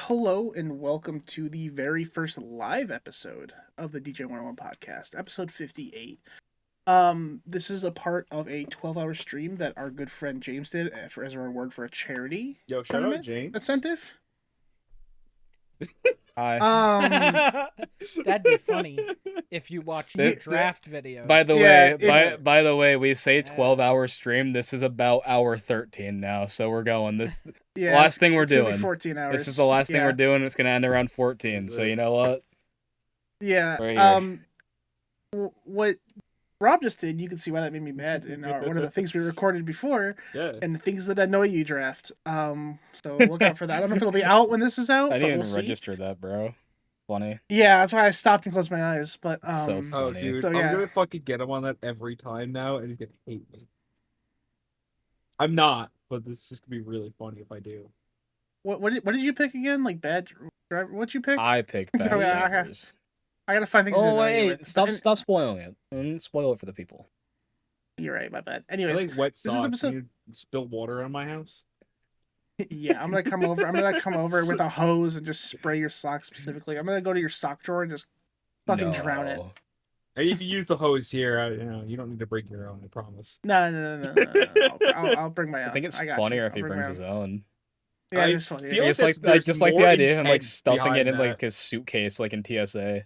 Hello and welcome to the very first live episode of the DJ 101 podcast, episode 58. This is a part of a 12-hour stream that our good friend James did as a reward for a charity Yo, shout out tournament James. incentive. Hi. That'd be funny if you watched the draft video. By the Yeah, by the way, we say Yeah. 12-hour stream. This is about hour 13 now, so we're going. This yeah, last thing we're it's gonna be doing. 14 hours. This is the last thing Yeah. we're doing. It's gonna end around 14. So you know what? Yeah. We're here. What Rob just did, you can see why that made me mad in one of the things we recorded before, Yeah. and the things that annoy you draft. So look out for that. I don't know if it'll be out when this is out, I but didn't we'll even see. register that, bro. Funny. Yeah, that's why I stopped and closed my eyes. But So Oh, funny. dude, So, I'm yeah. gonna fucking get him on that every time now, and he's gonna hate me. I'm not, but this is just gonna be really funny if I do. what did you pick again? Like bad driver? What'd you pick? I picked bad So, yeah, drivers. I gotta find things. to Oh annoy you wait, with. stop spoiling it. And spoil it for the people. You're right, my bad. I Anyways, like wet is socks. episode- You spill water on my house. yeah, I'm gonna come over. I'm gonna come over with a hose and just spray your socks specifically. I'm gonna go to your sock drawer and just fucking drown it. No. And you can use the hose here. You don't need to break your own. I promise. No. I'll bring my own. I think it's got funnier you. if he I'll bring brings my his own. own. Yeah, I it's funny. feel It's like like there's the more idea of him like intent stuffing it in behind like that. his suitcase like in TSA.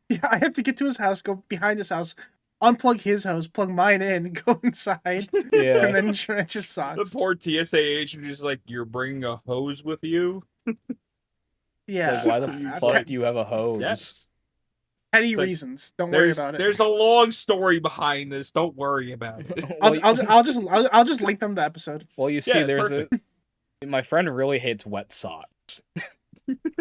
Yeah, I have to get to his house, go behind his house, unplug his hose, plug mine in, go inside, Yeah. and then trench his The socks. poor TSA agent is like, "You're bringing a hose with you." Yeah. Like, why the Uh, fuck do you have a hose? Yes. Petty It's like, reasons. Don't worry about it. There's a long story behind this. Don't worry about it. Well, I'll just link them to the episode. well, you see, Yeah, there's perfect. my friend really hates wet socks.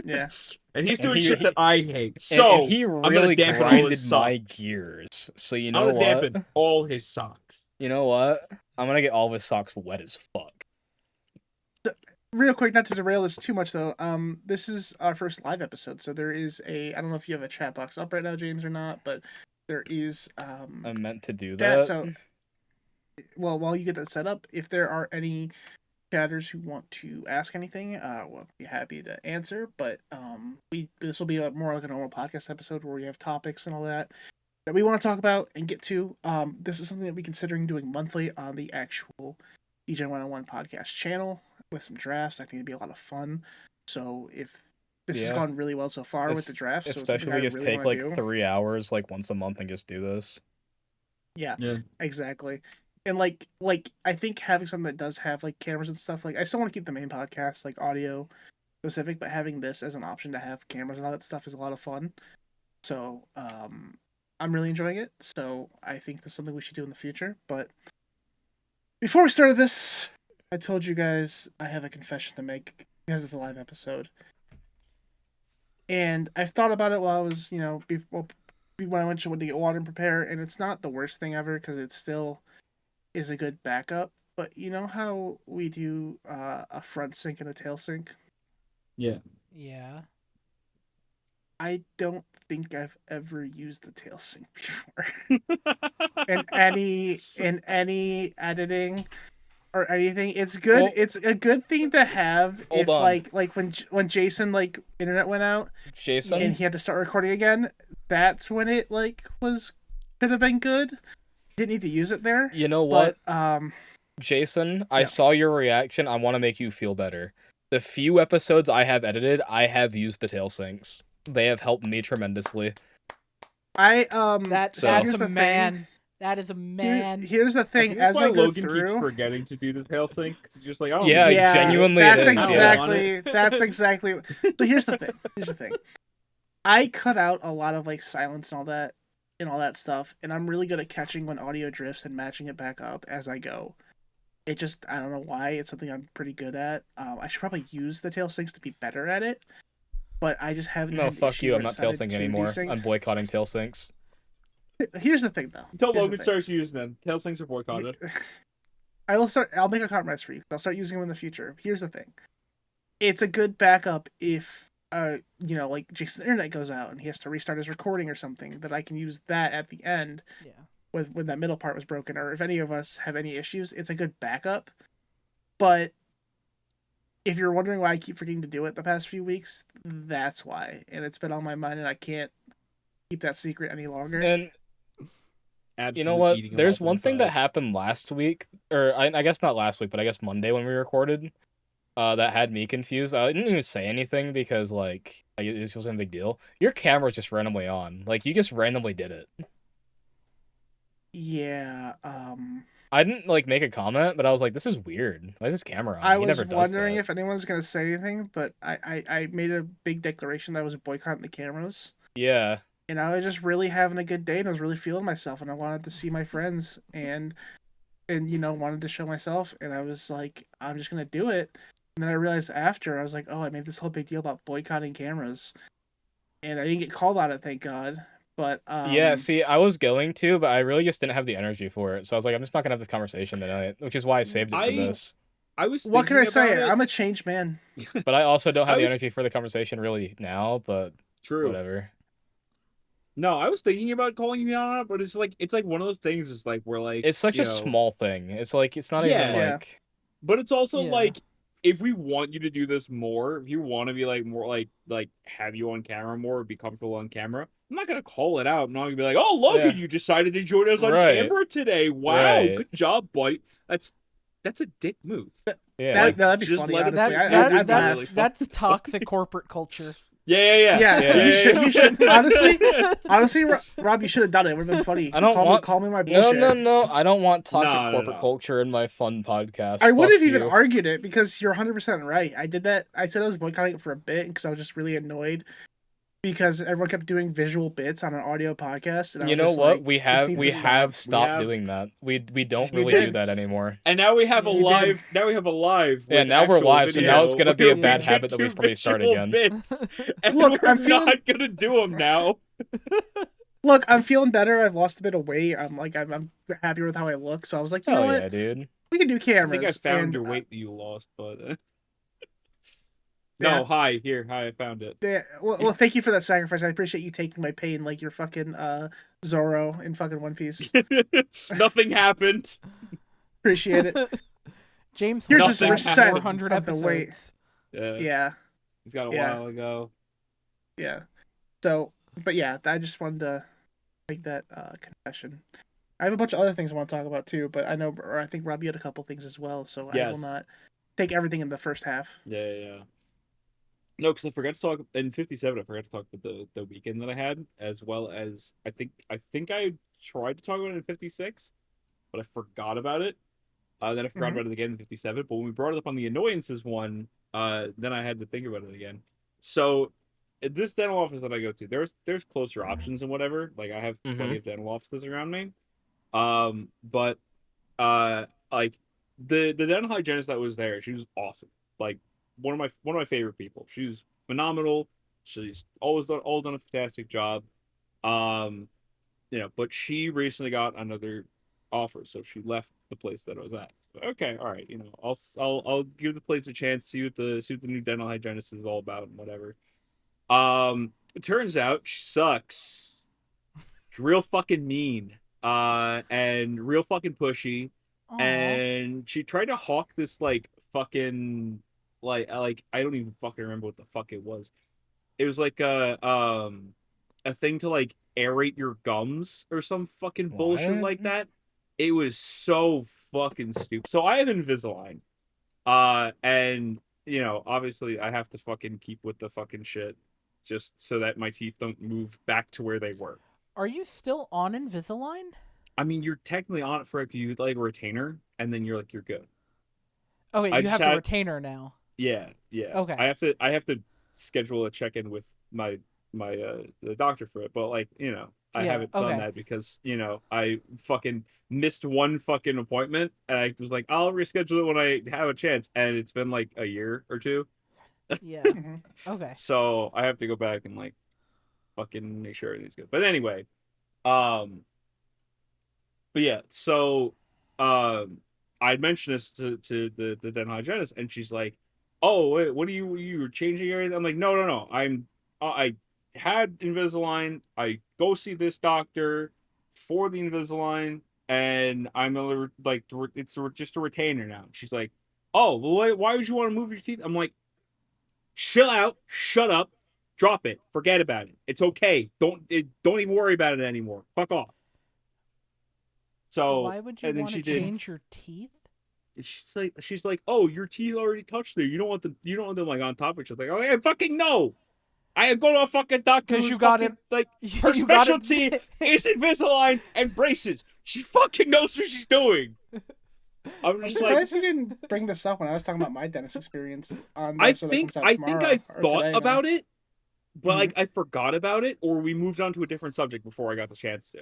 Yeah. And he's And doing he- shit he- that I hate. And, So and he gonna really dampen all grinded his my socks. gears. So you I'm know gonna what? dampen all his socks. You know what? I'm gonna get all of his socks wet as fuck. Real quick, not to derail this too much though. This is our first live episode, so there is a. I don't know if you have a chat box up right now, James, or not, but there is. I meant to do That, that. so, well, while you get that set up, if there are any chatters who want to ask anything, we'll be happy to answer. But this will be more like a normal podcast episode where we have topics and all that we want to talk about and get to. This is something that we're considering doing monthly on the actual DJ 101 podcast channel with some drafts. I think it'd be a lot of fun. So if this has Yeah. gone really well so far with the drafts, so it's something Especially I if we just really take wanna like do. 3 hours like once a month and just do this. Yeah. Yeah. Exactly. And like I think having something that does have like cameras and stuff, like I still want to keep the main podcast like audio specific, but having this as an option to have cameras and all that stuff is a lot of fun. So I'm really enjoying it. So I think that's something we should do in the future. But before we started this, I told you guys I have a confession to make because it's a live episode. And I thought about it while I was, when I went to get water and prepare, and it's not the worst thing ever because it still is a good backup. But you know how we do a front sink and a tail sink? Yeah. Yeah. I don't think I've ever used the tail sink before in any editing or anything. It's good. Well, it's a good thing to have hold if on. like when Jason like internet went out Jason, and he had to start recording again. That's when it could have been good. Didn't need to use it there. you know what? But Jason, I Yeah. saw your reaction. I want to make you feel better. The few episodes I have edited, I have used the tail sinks. They have helped me tremendously. I That's here's a the man. thing. That is a man. Here's the I thing. think that's As why I go Logan keeps through, forgetting to do the tail sync. 'Cause he's just like, oh Yeah, genuinely That's it is, yeah. exactly. That's exactly. But here's the thing. I cut out a lot of like silence and all that stuff, and I'm really good at catching when audio drifts and matching it back up as I go. It just I don't know why it's something I'm pretty good at. I should probably use the tail syncs to be better at it, but I just haven't. No, had an fuck issue you. where I'm it not tail sounded syncing too anymore. desynced. I'm boycotting tail syncs. Here's the thing, though. Until Here's the Logan thing. starts using them, tail syncs are boycotted. I'll make a compromise for you. I'll start using them in the future. Here's the thing. It's a good backup if like Jason's internet goes out and he has to restart his recording or something, that I can use that at the end Yeah. when that middle part was broken, or if any of us have any issues, it's a good backup. But if you're wondering why I keep forgetting to do it the past few weeks, that's why. And it's been on my mind, and I can't keep that secret any longer. And Absolutely you know what? eating 'em There's up one thing that inside. happened last week, or I guess not last week, but I guess Monday when we recorded. That had me confused. I didn't even say anything because like it wasn't a big deal. Your camera was just randomly on. Like you just randomly did it. Yeah. I didn't like make a comment, but I was like, "This is weird. Why is this camera on?" I He was never does wondering that. if anyone's gonna say anything, but I made a big declaration that I was boycotting the cameras. Yeah. And I was just really having a good day, and I was really feeling myself, and I wanted to see my friends, and wanted to show myself, and I was like, I'm just gonna do it. And then I realized after, I was like, oh, I made this whole big deal about boycotting cameras, and I didn't get called on it, thank God. But Yeah, see, I was going to, but I really just didn't have the energy for it. So I was like, I'm just not gonna have this conversation tonight, which is why I saved it for this. I was what can I thinking about say? it. I'm a changed man. But I also don't have I the was- energy for the conversation really now, but True. whatever. No, I was thinking about calling you out on it, but it's like one of those things. It's like we're like It's such you a know, small thing. It's like it's not Yeah. even Yeah. like but it's also Yeah. like if we want you to do this more, if you want to be like more like have you on camera more, or be comfortable on camera. I'm not gonna call it out. I'm not gonna be like, oh Logan, Yeah. you decided to join us on Right. camera today. Wow, Right. good job, buddy. That's a dick move. yeah. Like, That'd be just funny, let it honestly. be- That, it would I'd be laugh. really fun. that's toxic corporate culture. Yeah. Yeah, you should honestly, Rob, you should have done it. It would have been funny. I don't want- call me my No, bullshit. no. I don't want toxic No, corporate no. culture in my fun podcast. I would Fuck have even you. argued it because you're 100% right. I did that. I said I was boycotting it for a bit because I was just really annoyed because everyone kept doing visual bits on an audio podcast. And I You was know just what? like, We this have needs we to stop. have stopped have- doing that. We don't You really do did. that anymore. And now we have a You live. did. Now we have a live. Yeah, with now we're actual live, so video now it's gonna be a where we bad can habit that we do should probably start visual again. Bits, and Look, we're I'm feeling- not gonna do them now. Look, I'm feeling better. I've lost a bit of weight. I'm happier with how I look. So I was like, you know Hell what? yeah, dude. We can do I cameras. think I found and, your weight that you lost, but Yeah. no. Hi, I found it. Yeah, well, thank you for that sacrifice. I appreciate you taking my pain like you're fucking Zoro in fucking One Piece. Nothing happened. Appreciate it. James Here's Holtz just a had percent 400 of the weight. episodes. Yeah, Yeah, he's got a Yeah. while ago. yeah. So, but yeah, I just wanted to make that confession. I have a bunch of other things I want to talk about too, but I think Rob, you had a couple things as well, so I will Yes. not take everything in the first half. Yeah. No, because I forgot to talk in 57. I forgot to talk about the weekend that I had, as well as I think I tried to talk about it in 56, but I forgot about it. Then I forgot Mhm. about it again in 57. But when we brought it up on the annoyances one, then I had to think about it again. So at this dental office that I go to, there's closer options and whatever. Like I have plenty of dental offices around me. But like the dental hygienist that was there, she was awesome. Like one of my favorite people. She was phenomenal. She's all done a fantastic job. But she recently got another offer, so she left the place that I was at. So, okay, all right, I'll give the place a chance, see what the new dental hygienist is all about and whatever. It turns out she sucks. She's real fucking mean. And real fucking pushy. Aw. And she tried to hawk this like fucking like I don't even fucking remember what the fuck it was. It was like a thing to like aerate your gums or some fucking bullshit What? like that. It was so fucking stupid. So I have Invisalign. And obviously I have to fucking keep with the fucking shit just so that my teeth don't move back to where they were. Are you still on Invisalign? I mean, you're technically on it for you like a retainer, and then you're good. Okay, I you just have the had- retainer now. Yeah. Okay. I have to schedule a check-in with my the doctor for it, but I Yeah, haven't done okay. that because I fucking missed one fucking appointment, and I was like, I'll reschedule it when I have a chance, and it's been like a year or two, Yeah. Mhm. Okay. so I have to go back and like fucking make sure everything's good. But anyway, but yeah, so I mentioned this to the dental hygienist, and she's like, "Oh, wait, what are you were changing everything?" I'm like, "No. I had Invisalign. I go see this doctor for the Invisalign, and I'm like it's just a retainer now." She's like, oh, well, why would you want to move your teeth? I'm like, chill out, shut up, drop it, forget about it. It's okay. Don't even worry about it anymore. Fuck off. So, Why would you and then want to she did. change your teeth? She's like, oh, your teeth already touched there. You don't want them like on top of each other. Like, oh, I fucking no. I go to a fucking doctor Because who's you got fucking it. like her You got it. specialty is Invisalign and braces. She fucking knows what she's doing. I'm I'm just like, surprised you didn't bring this up when I was talking about my dentist experience on the episode that comes out I tomorrow. think I or thought today, about it, but Mhm. like I forgot about it, or we moved on to a different subject before I got the chance to.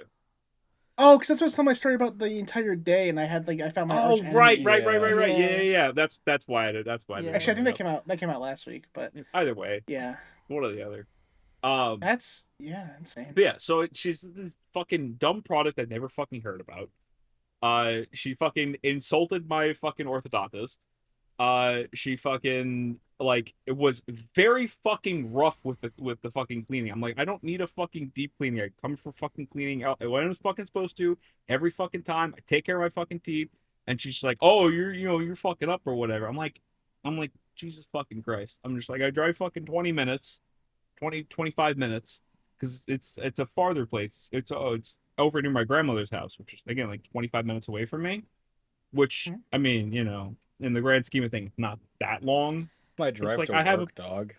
Oh, because that's what I was telling my story about the entire day, and I found my arch Oh, enemy. right. Yeah. Yeah. That's why I did. That's why I did. Yeah. Actually, I think bring it that came out last week, but up. Either way, yeah, one or the other. that's insane. But yeah. So she's this fucking dumb product I never fucking heard about. She fucking insulted my fucking orthodontist. She fucking like it was very fucking rough with the fucking cleaning. I'm like, I don't need a fucking deep cleaning. I come for fucking cleaning out when I was fucking supposed to every fucking time. I take care of my fucking teeth, and she's like, oh, you're fucking up or whatever. I'm like, Jesus fucking Christ. I'm just like, I drive fucking 20 minutes, 25 minutes, because it's a farther place. It's over near my grandmother's house, which is again like 25 minutes away from me. Which Mhm. I mean, in the grand scheme of things, not that long. My It's drive like to I have work, dog.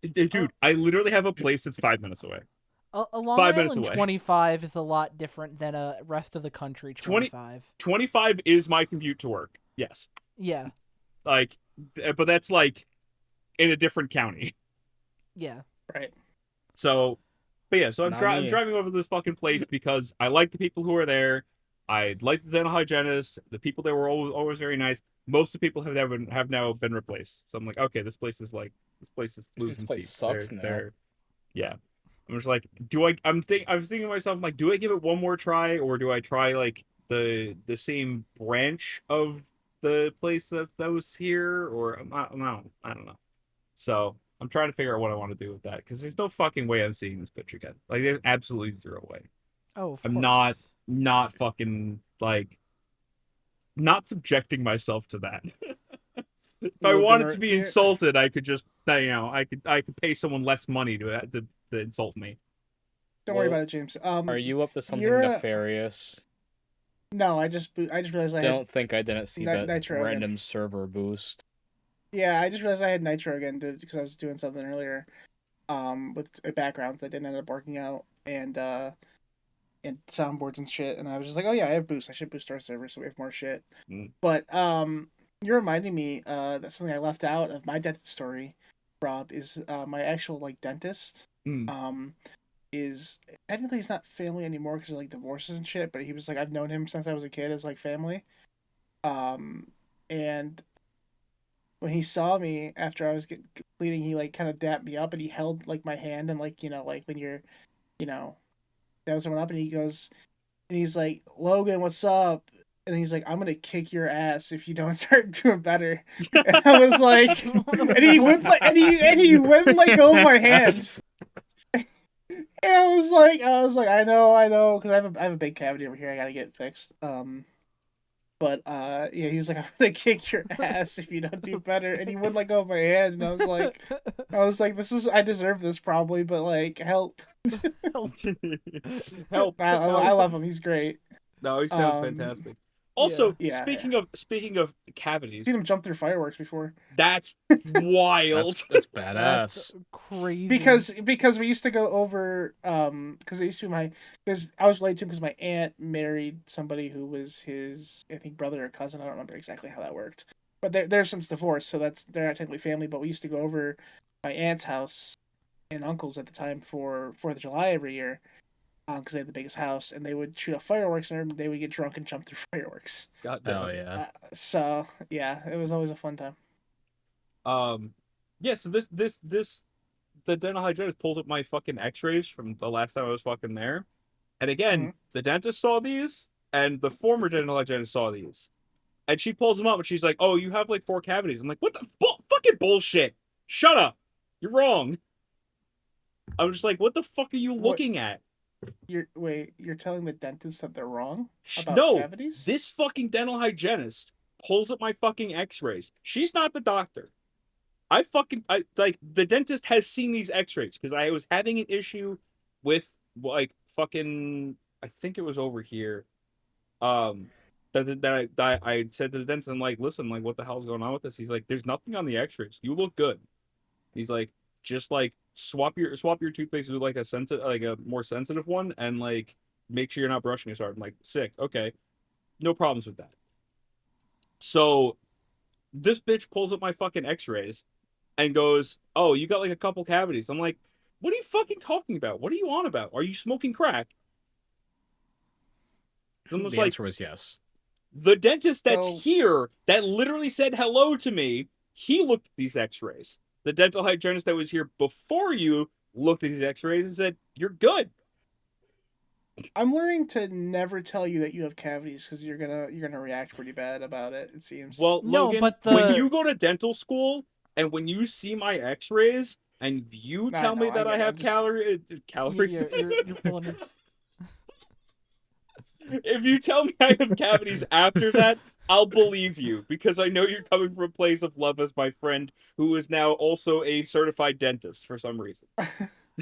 dude, I literally have a place that's 5 minutes away. A Long 5 minutes Island away. 25 is a lot different than a rest of the country 20 25. 25 is my commute to work. Yes. Yeah. Like, but that's like in a different county. Yeah. Right. So, but yeah, so I'm, Not I'm me. driving over to this fucking place because I like the people who are there. I like the dental hygienist. The people there were always very nice. Most of the people have now been replaced. So I'm like, okay, this place is This losing place steam. sucks now. They're yeah. I'm just like, I was thinking to myself, I'm like, do I give it one more try, or do I try like the same branch of the place that was here, or I don't know. So I'm trying to figure out what I want to do with that because there's no fucking way I'm seeing this pitch again. Like there's absolutely zero way. Oh, of I'm course. not fucking like not subjecting myself to that. If I Logan, wanted to be insulted, I could just I could pay someone less money to insult me. Don't worry about it, James. Are you up to something you're nefarious? No, I just realized I Don't think I didn't see that Nitro random again. server boost. Yeah, I just realized I had Nitro again because I was doing something earlier, with a background that didn't end up working out and soundboards and shit, and I was just like, oh yeah, I have boost. I should boost our server so we have more shit. Mm. But you're reminding me that something I left out of my dentist story, Rob, is my actual like dentist. Mm. Is technically he's not family anymore because of like divorces and shit, but he was like I've known him since I was a kid as like family. And when he saw me after I was bleeding, he like kind of dapped me up and he held like my hand and like like when you're, that was someone up and he goes and he's like, Logan, what's up? And he's like, I'm gonna kick your ass if you don't start doing better. And I was like, and he wouldn't like, and he wouldn't let go of my hand. And I was like, I know, because I have a big cavity over here. I gotta get fixed. But yeah, he was like, I'm gonna kick your ass if you don't do better. And he wouldn't let go of my hand. And I was like, I deserve this probably, but like, help, Help! I love him. He's great. No, he sounds fantastic. Also, Yeah. speaking of cavities, I've seen him jump through fireworks before. that's wild. That's That's badass. crazy. Because we used to go over because it used to be because I was related to him because my aunt married somebody who was his, I think, brother or cousin. I don't remember exactly how that worked, but they're since divorced, so they're not technically family. But we used to go over my aunt's house and uncle's at the time for 4th of July every year, because they had the biggest house, and they would shoot off fireworks and they would get drunk and jump through fireworks. God Hell damn. yeah. So yeah, it was always a fun time. Yeah. So the dental hygienist pulls up my fucking X-rays from the last time I was fucking there, and again, the dentist saw these, and the former dental hygienist saw these, and she pulls them up, and she's like, "Oh, you have like 4 cavities." I'm like, "What the fucking bullshit? Shut up! You're wrong." I'm just like, "What the fuck are you looking at?" You're telling the dentist that they're wrong about No, cavities? this fucking dental hygienist pulls up my fucking x-rays. She's not the doctor. Like, the dentist has seen these x-rays because I was having an issue with, like, fucking, I think it was over here. I said to the dentist, I'm like, listen, like, what the hell's going on with this? He's like, there's nothing on the x-rays. You look good. He's like, just like swap your toothpaste with like a more sensitive one, and like make sure you're not brushing as hard. I'm like, sick, okay, no problems with that. So this bitch pulls up my fucking x-rays and goes, oh, you got like a couple cavities. I'm like, what are you fucking talking about? What are you on about? Are you smoking crack? It's almost The like answer was yes. the dentist that's So- here that literally said hello to me, he looked at these x-rays. The dental hygienist that was here before you looked at these x-rays and said, you're good. I'm learning to never tell you that you have cavities because you're gonna react pretty bad about it. It seems. Well, No, Logan, but when you go to dental school and when you see my x-rays and you I tell me know, I that I get it, have I'm just- calories, You're pulling it. if you tell me I have cavities after that, I'll believe you because I know you're coming from a place of love as my friend who is now also a certified dentist for some reason.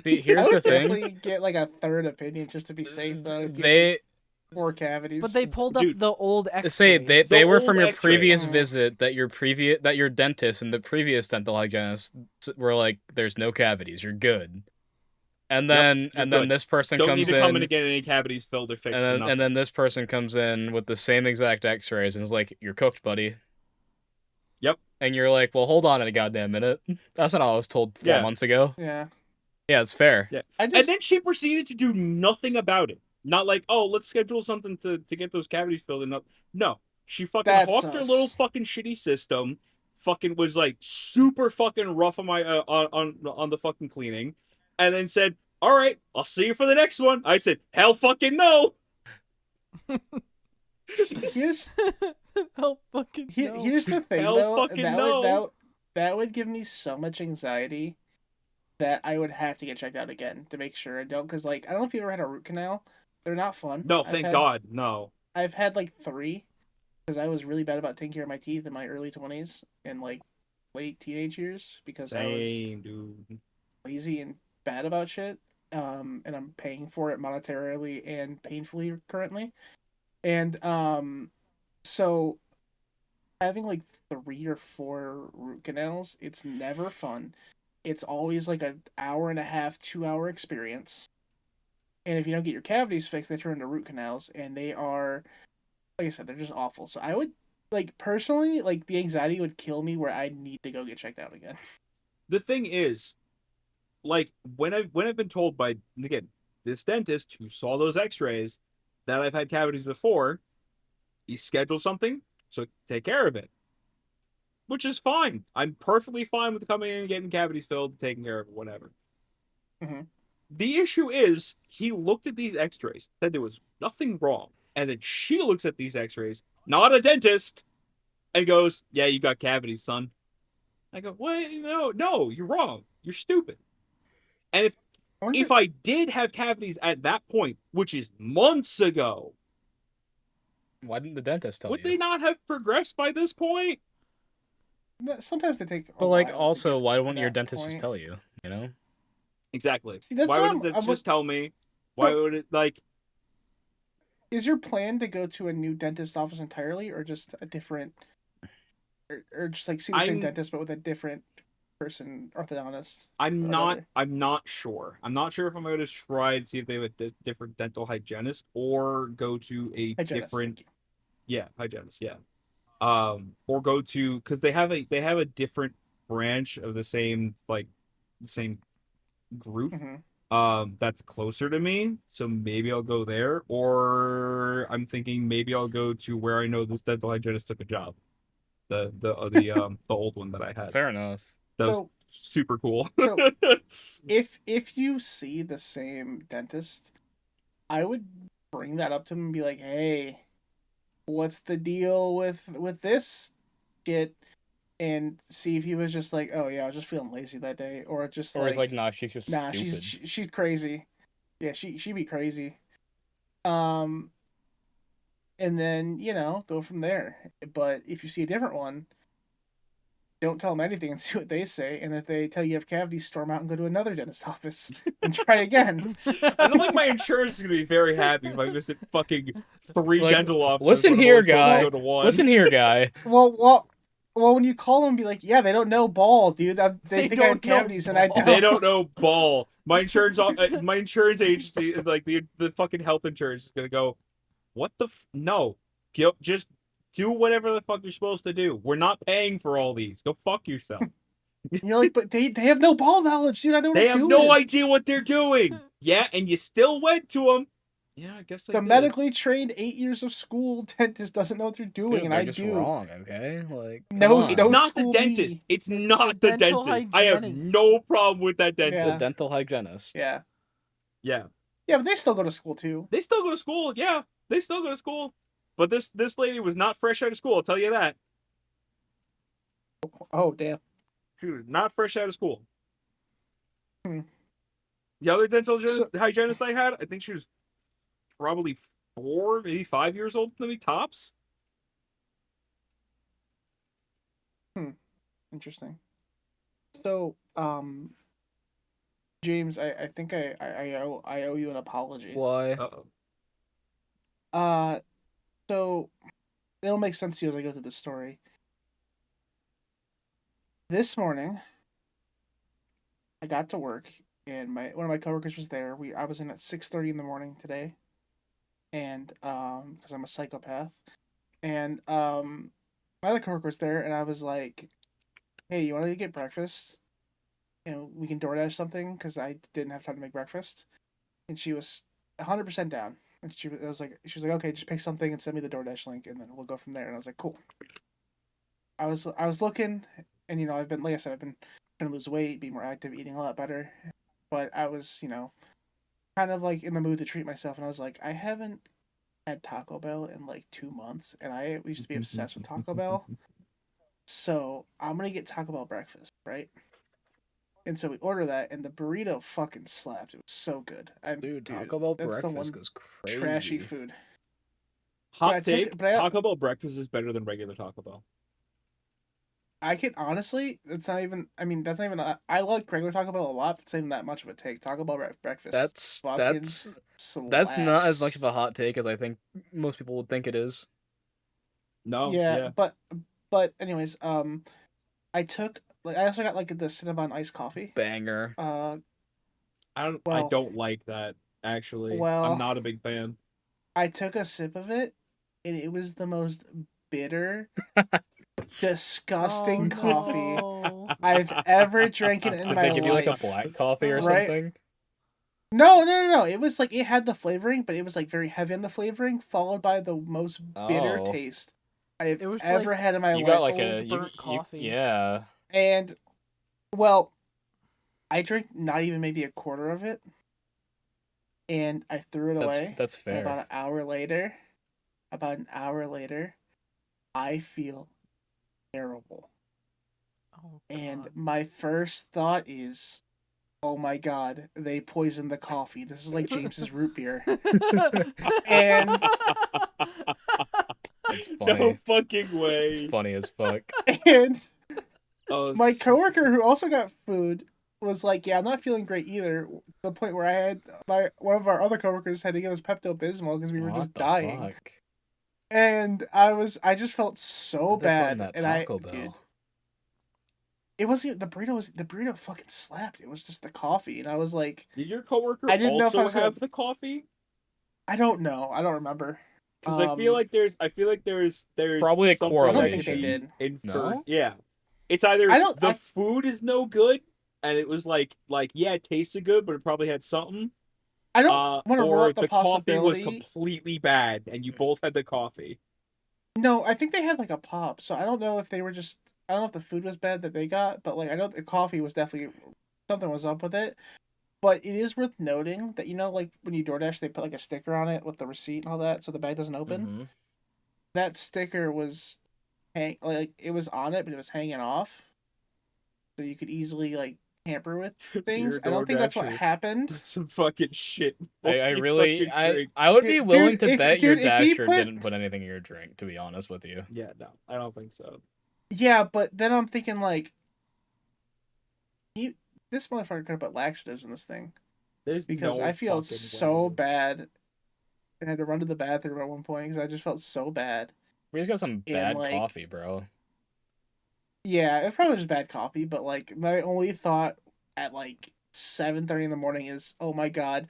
See, I here's the would thing. definitely get like a third opinion just to be safe though. If you have, They 4 cavities. But they pulled up Dude, the old X-rays. say they The were old from your X-rays. previous Mhm. visit that your dentist and the previous dental hygienist were like, there's no cavities, you're good. And then you're and then good. this person Don't comes need to come in in, and get any cavities filled or fixed. and then this person comes in with the same exact X-rays and is like, "You're cooked, buddy." Yep. And you're like, "Well, hold on a goddamn minute. That's not how I was told 4 months ago." Yeah. Yeah, it's fair. Yeah. I And just then she proceeded to do nothing about it. Not like, oh, let's schedule something to get those cavities filled. And no, she fucking That's hawked her us. little fucking shitty system. Fucking was like super fucking rough on my on the fucking cleaning, and then said, "All right, I'll see you for the next one." I said, "Hell fucking no." here's Oh fucking no. here's the thing Hell though. fucking That no. that would give me so much anxiety that I would have to get checked out again to make sure I don't. Because like I don't know if you ever had a root canal. They're not fun. No, thank God, no. I've had like 3 because I was really bad about taking care of my teeth in my early 20s and like late teenage years because I was Same, dude. lazy and bad about shit. And I'm paying for it monetarily and painfully currently. And so having like 3 or 4 root canals, it's never fun. It's always like an hour and a half, 2-hour experience. And if you don't get your cavities fixed, they turn into root canals, and they are, like I said, they're just awful. So I would like personally, like the anxiety would kill me where I need to go get checked out again. The thing is, like when I've been told by, again, this dentist who saw those x-rays that I've had cavities before, he scheduled something, so take care of it, which is fine. I'm perfectly fine with coming in and getting cavities filled, taking care of it, whatever. Mhm. The issue is he looked at these x-rays, said there was nothing wrong, and then she looks at these x-rays, not a dentist, and goes, yeah, you got cavities, son. I go, what? No, you're wrong, you're stupid. And I wonder if I did have cavities at that point, which is months ago, Why didn't the dentist tell would you? they not have progressed by this point? sometimes they take. But like, also, why wouldn't your dentist just point. tell you? You know? Exactly. See, that's Why what wouldn't I'm it just tell me? Why would it, like, Is your plan to go to a new dentist office entirely, or just a different, or just like see the same I'm- dentist but with a different person, orthodontist? I'm not Whatever. I'm not sure. I'm not sure if I'm going to try and see if they have a different dental hygienist or go to a Hygienist, different thank you. hygienist, yeah. Or go to, because they have a different branch of the same group Mhm. that's closer to me, so maybe I'll go there, or I'm thinking maybe I'll go to where I know this dental hygienist took a job, the old one that I had. Fair enough. That was So- super cool. so- If you see the same dentist, I would bring that up to him and be like, "Hey, what's the deal with this shit?" And see if he was just like, "Oh yeah, I was just feeling lazy that day," or just Or he's like, like, nah, she's just "Nah, stupid. she's crazy." Yeah, she be crazy. Um, and then go from there. But if you see a different one, don't tell them anything and see what they say. And if they tell you have cavities, storm out and go to another dentist office and try again. I don't think my insurance is gonna be very happy if I visit fucking 3 Like, dental offices. listen when I'm here, only supposed to guy. go to one. Listen here, guy. Well, when you call them, be like, yeah, they don't know ball, dude. They think I have don't know cavities and I ball. don't. They don't know ball. My insurance agency, like the fucking health insurance, is gonna go. What the no? Just do whatever the fuck you're supposed to do. We're not paying for all these. Go fuck yourself. And you're like, but they have no ball knowledge, dude. I don't know They what have I'm no doing. idea what they're doing. Yeah, and you still went to them. Yeah, I guess I The did. medically trained 8 years of school dentist doesn't know what they're doing, Dude, and they're I just do. wrong, okay? Like, No, come It's on. no. not the school dentist. me. It's It's not the the dental dentist. I have hygienist. no problem with that The dentist. dental hygienist. Yeah, Yeah. yeah, but they still go to school too. They still go to school. Yeah, they still go to school. But this lady was not fresh out of school. I'll tell you that. Oh damn. She was not fresh out of school. Hmm. The other dental So- hygienist I had, I think she was probably 4, maybe 5 years old than me tops. Interesting. So, James, I think I owe you an apology. Why? Uh-oh. So it'll make sense to you as I go through the story. This morning, I got to work, and one of my coworkers was there. I was in at 6:30 in the morning today, and because I'm a psychopath, and my other coworker was there, and I was like, "Hey, you want to get breakfast? And we can DoorDash something because I didn't have time to make breakfast." And she was 100% down. And she was like, "Okay, just pick something and send me the DoorDash link, and then we'll go from there." And I was like, "Cool." I was looking, and I've been, like I said, I've been trying to lose weight, be more active, eating a lot better, but I was kind of like in the mood to treat myself, and I was like, I haven't had Taco Bell in like 2 months, and I used to be obsessed with Taco Bell, so I'm gonna get Taco Bell breakfast, right? And so we order that, and the burrito fucking slapped. It was so good. Dude, Taco Bell that's the breakfast one goes crazy. trashy food. Hot But I took- take, but I- Taco Bell breakfast is better than regular Taco Bell. I can honestly, it's not even. I mean, that's not even. I like regular Taco Bell a lot. It's not even that much of a take. Taco Bell breakfast. That's fucking that's not as slaps. much of a hot take as I think most people would think it is. No, Yeah, but anyways, I took I also got like the Cinnabon iced coffee. Banger. I I well- don't like that, actually. well- I'm not a big fan. I took a sip of it, and it was the most bitter, disgusting Oh, coffee no. I've ever drank in Did my they give you like a life. black coffee or Right? something? No. It was like it had the flavoring, but it was like very heavy on the flavoring, followed by the most bitter Oh. taste I've It was ever like- had in my You life. got like Old a burnt coffee. yeah. And well, I drank not even maybe a quarter of it, and I threw it away. That's And fair. about an hour later, I feel terrible. Oh, And God. my first thought is, oh my god, they poisoned the coffee. This is like James's root beer. And- It's No funny. fucking way. It's funny as fuck. And Oh, my it's- coworker who also got food was like, "Yeah, I'm not feeling great either." To the point where I had one of our other coworkers had to give us Pepto Bismol because we were What just the dying. fuck? And I just felt so What'd they put bad. in that And Taco Bell? dude, it wasn't even, the burrito fucking slapped. It was just the coffee, and I was like, Did your coworker I didn't know if I also was gonna- have the coffee? I don't know, I don't remember. Because I feel like there's Probably a something I don't that think can they be did. inferred. No? Yeah, it's either I don't- the I- food is no good, and it was like yeah, it tasted good, but it probably had something. I don't want to rule or out the the coffee was possibility. completely bad, and you both had the coffee. No, I think they had like a pop, so I don't know if they were just. I don't know if the food was bad that they got, but like I know the coffee was definitely something was up with it. But it is worth noting that like when you DoorDash, they put like a sticker on it with the receipt and all that, so the bag doesn't open. Mhm. That sticker was it was on it, but it was hanging off, so you could easily like tamper with You're things. a I don't think that's what DoorDasher. hreally. Put some fucking shit. I in really, fucking drink. I would be Dude, willing to if- bet dude, your if he dasher put- didn't put anything in your drink. To be honest with you. Yeah, no, I don't think so. Yeah, but then I'm thinking like, this motherfucker could have put laxatives in this thing There's because no I feel fucking so way. bad. And I had to run to the bathroom at one point because I just felt so bad. He's got some And, bad like- coffee, bro. Yeah, it's probably just bad coffee, but like my only thought at like 7:30 in the morning is, oh my god,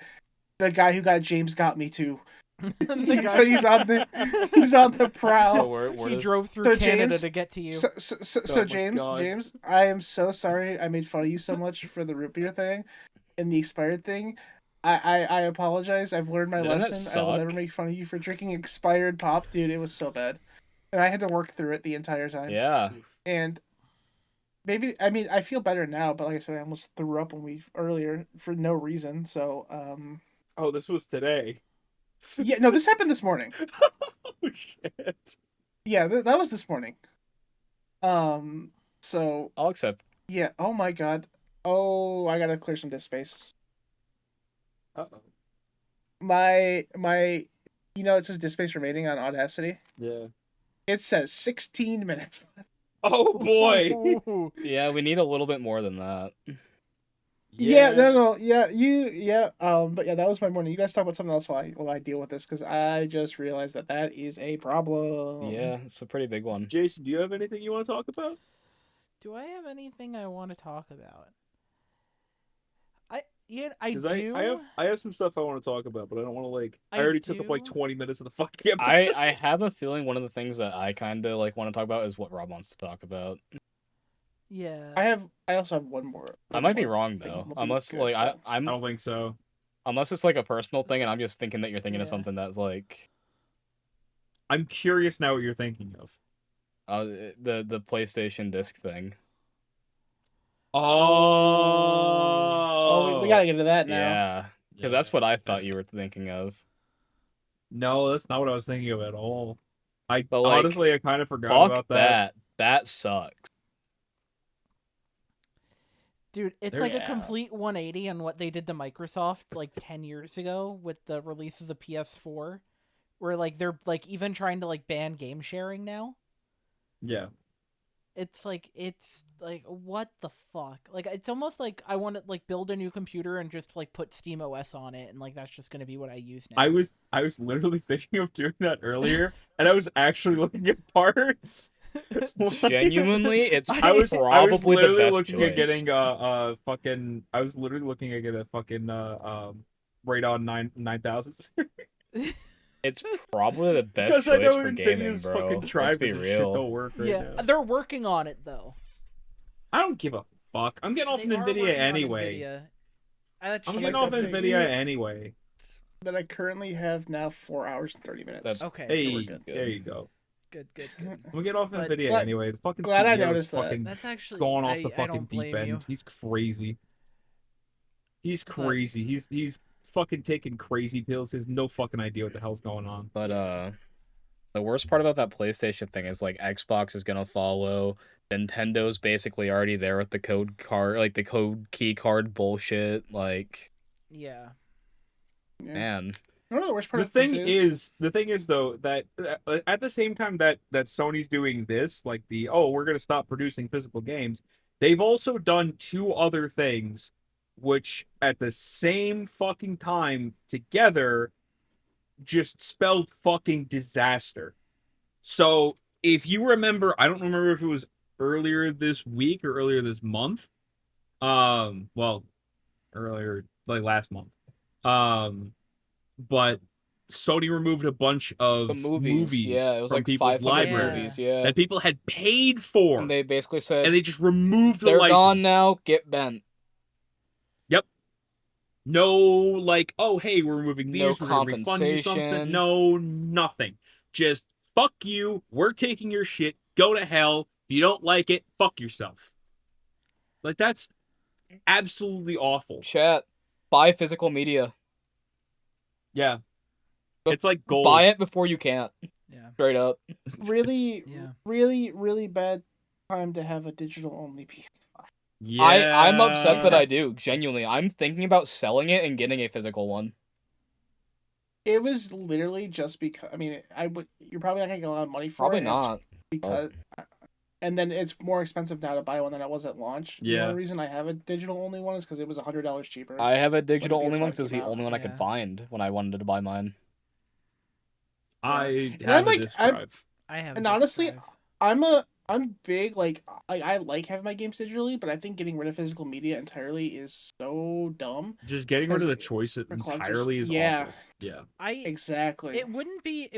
the guy who got James got me too. So he's on the prowl. So where he does drove through So Canada James- to get to you. So Oh my James, God. James, I am so sorry I made fun of you so much for the root beer thing and the expired thing. I apologize. I've learned my Didn't that lesson. I will never suck? make fun of you for drinking expired pop, dude. It was so bad, and I had to work through it the entire time. yeah? And maybe I feel better now, but like I said, I almost threw up earlier for no reason. So Oh, this was today. yeah, no, this happened this morning. Oh shit. Yeah, that was this morning. So I'll accept. yeah. Oh my god. Oh, I gotta clear some disk space. Uh-oh. My it says disk space remaining on Audacity. Yeah. It says 16 minutes. Oh boy. Ooh. Yeah, we need a little bit more than that. Yeah, no, yeah, but yeah, that was my morning. You guys talk about something else while I deal with this because I just realized that is a problem. Yeah, it's a pretty big one. Jason, do you have anything you want to talk about? Do I have anything I want to talk about? I Because do. I have some stuff I want to talk about, but I don't want to like. I I already took up like do. 20 minutes of the fucking episode. I have a feeling one of the things that I kind of like want to talk about is what Rob wants to talk about. Yeah. I also have one more. I might be more wrong thing though, that'll be unless good, like but- I don't think so. unless it's like a personal thing, and I'm just thinking that you're thinking of Yeah. something that's like I'm curious now what you're thinking of. the PlayStation disc thing. Oh. we gotta get into that now. Yeah, because that's what I thought you were thinking of. No, that's not what I was thinking of at all. I But, like, honestly, I kind of forgot Fuck about that. That sucks. Dude, it's There- like a Yeah. complete 180 on what they did to Microsoft like 10 years ago with the release of the PS4, where like they're like even trying to like ban game sharing now. Yeah. It's like what the fuck? Like it's almost like I want to like build a new computer and just like put Steam OS on it and like that's just going to be what I use now. I was literally thinking of doing that earlier, and I was actually looking at parts. Genuinely, it's I was probably the literally best looking choice. at getting fucking. I was literally looking at getting a fucking Radeon 9000. It's probably the best Because I choice know for gaming, Nvidia's bro. fucking Let's drivers be and shit don't real. work right yeah, now. they're working on it though. I don't give a fuck. I'm getting off They an are Nvidia working on anyway. Nvidia. I'm like getting off that Nvidia you- anyway. That I currently have now 4 hours and 30 minutes. That's- Okay. Hey, we're good. there you go. Good. I'm getting off But- Nvidia Glad- anyway. The fucking glad I CEO is noticed that. fucking That's actually going off I, the I fucking don't deep blame end. you. He's crazy. He's But- crazy. He's fucking taking crazy pills. He has no fucking idea what the hell's going on. But the worst part about that PlayStation thing is like Xbox is gonna follow. Nintendo's basically already there with the code card, like the code key card bullshit. Like, Yeah. Yeah. man, You know what the worst part The of this thing is though that at the same time that Sony's doing this, like we're gonna stop producing physical games, they've also done two other things, which at the same fucking time together just spelled fucking disaster. So if you remember, I don't remember if it was earlier this week or earlier this month. Well, earlier like last month. But Sony removed a bunch of the movies, yeah, it was from like people's 500 libraries movies, yeah. that people had paid for, And they basically said and they just removed the they're license. gone now. Get bent. No, like, oh hey, we're removing No these, we're gonna refund you something. compensation. No, nothing. Just fuck you. We're taking your shit. Go to hell. If you don't like it, fuck yourself. Like that's absolutely awful. Chat. Buy physical media. Yeah, But it's like gold. Buy it before you can't. Yeah. Straight up. Really, Yeah. really, really bad time to have a digital only PS5. I'm upset that Yeah. I do. Genuinely, I'm thinking about selling it and getting a physical one. It was literally just because. I mean, I would. You're probably not gonna get a lot of money for Probably it. not. Because. And then it's more expensive now to buy one than it was at launch. The Yeah. only reason I have a digital only one is because it was $100 cheaper. I have a when the digital only one PS5 because it was came the out. only one I could Yeah. find when I wanted to buy mine. I And have I'm a disk I'm drive. I have. and a disk honestly, drive. I'm big like I like having my games digitally, but I think getting rid of physical media entirely is so dumb. Just getting rid of the Because choice for collectors, entirely is yeah, awful. Yeah. exactly. It wouldn't be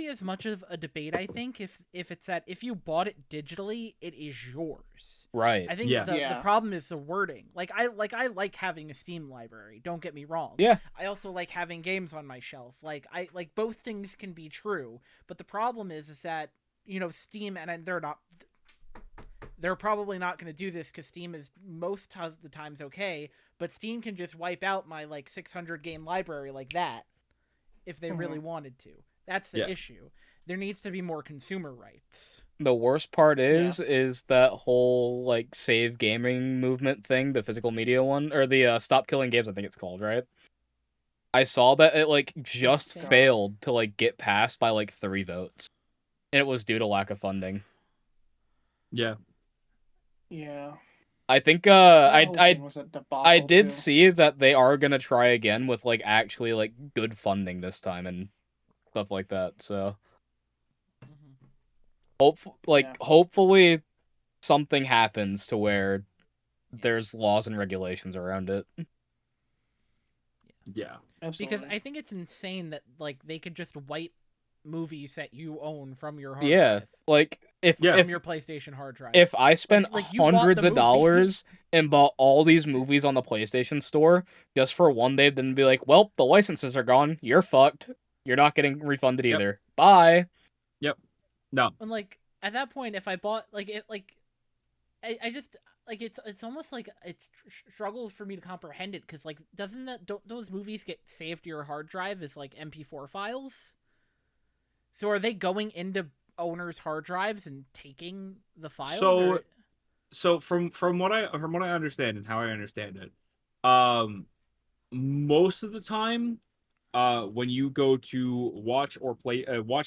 as much of a debate, I think, if it's that if you bought it digitally, it is yours. Right. I think Yeah. the problem is the wording. I like having a Steam library, don't get me wrong. Yeah. I also like having games on my shelf. I like both things can be true, but the problem is that, Steam, and they're probably not going to do this because Steam is most of the times okay, but Steam can just wipe out my 600 game library like that if they really wanted to. That's the issue. There needs to be more consumer rights. The worst part is that whole save gaming movement thing, the physical media one, or the stop killing games, I think it's called, right? I saw that it just failed to get passed by 3 votes, and it was due to lack of funding. Yeah. Yeah. I think That whole thing was a debacle, I did too. see that they are gonna try again with actually good funding this time and stuff like that. So hopefully something happens to where there's laws and regulations around it. Yeah. Absolutely. Because I think it's insane that they could just wipe movies that you own from your hard Yeah, drive. if From your PlayStation hard drive. If I spent you bought hundreds the of movie. dollars and bought all these movies on the PlayStation Store just for one day, then be like, well, the licenses are gone. You're fucked. You're not getting refunded either. Bye. Yep. No. And at that point, if I bought I just it's almost like it's struggle for me to comprehend it because don't those movies get saved to your hard drive as MP4 files? So are they going into owners' hard drives and taking the files? So from what I understand and how I understand it, most of the time, when you go to watch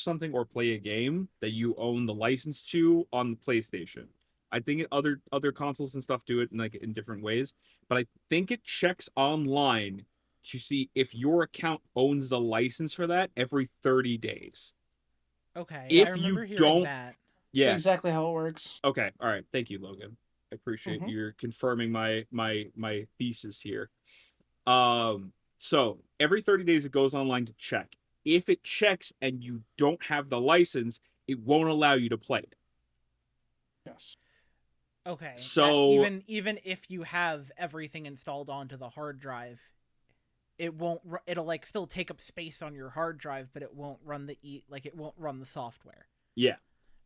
something or play a game that you own the license to on the PlayStation, I think other consoles and stuff do it in different ways, but I think it checks online to see if your account owns the license for that every 30 days. Okay, if I remember you hearing don't, that. yeah, That's exactly how it works. Okay, all right. Thank you, Logan. I appreciate you confirming my thesis here. So every 30 days it goes online to check. If it checks and you don't have the license, it won't allow you to play it. Yes. Okay. So even if you have everything installed onto the hard drive, it won't. It'll still take up space on your hard drive, but it won't run it won't run the software. Yeah.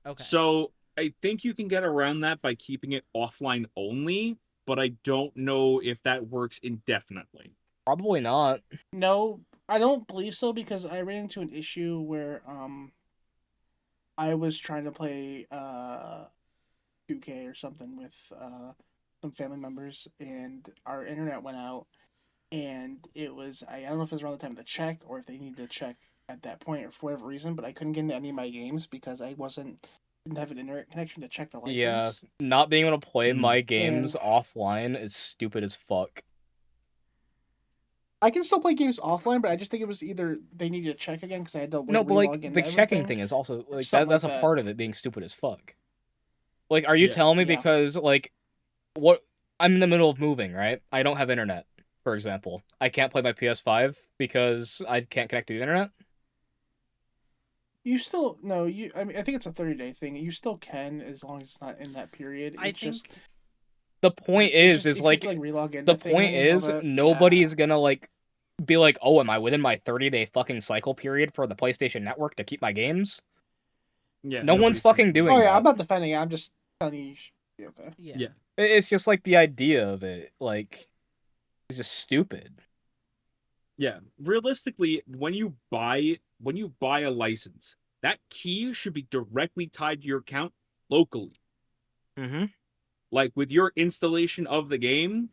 Okay. So I think you can get around that by keeping it offline only, but I don't know if that works indefinitely. Probably not. No, I don't believe so because I ran into an issue where I was trying to play 2K or something with some family members and our internet went out and it was I don't know if it was around the time of the check or if they needed to check at that point or for whatever reason, but I couldn't get into any of my games because I didn't have an internet connection to check the license. Yeah, not being able to play my games offline is stupid as fuck. I can still play games offline, but I just think it was either they needed to check again because I had to relog in the checking everything. thing is also that's like a part of it being stupid as fuck. Are you telling me Yeah. because what I'm in the middle of moving, right? I don't have internet, for example. I can't play my PS5 because I can't connect to the internet? You still no, I mean I think it's a 30-day thing. You still can as long as it's not in that period. The point is relog in the point is nobody's gonna be like, oh, am I within my 30-day fucking cycle period for the PlayStation Network to keep my games? Yeah. No one's fucking doing that. Oh yeah, I'm not defending it. I'm just telling you. Okay. Yeah. It's just the idea of it, it's just stupid. Yeah. Realistically, when you buy a license, that key should be directly tied to your account locally. Mm-hmm. like with your installation of the game,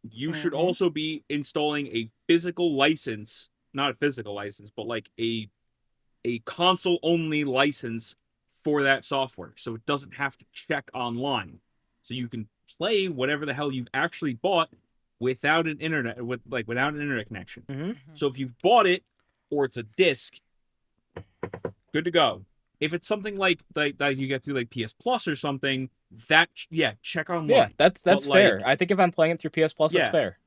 you should also be installing a physical license, not a physical license, but like a console only license for that software, so it doesn't have to check online, so you can play whatever the hell you've actually bought without an internet connection. Mm-hmm. So if you've bought it or it's a disc, good to go. If it's something like that you get through like PS Plus or something, that check online. Yeah, that's But, fair. like, I think if I'm playing it through PS Plus, that's fair.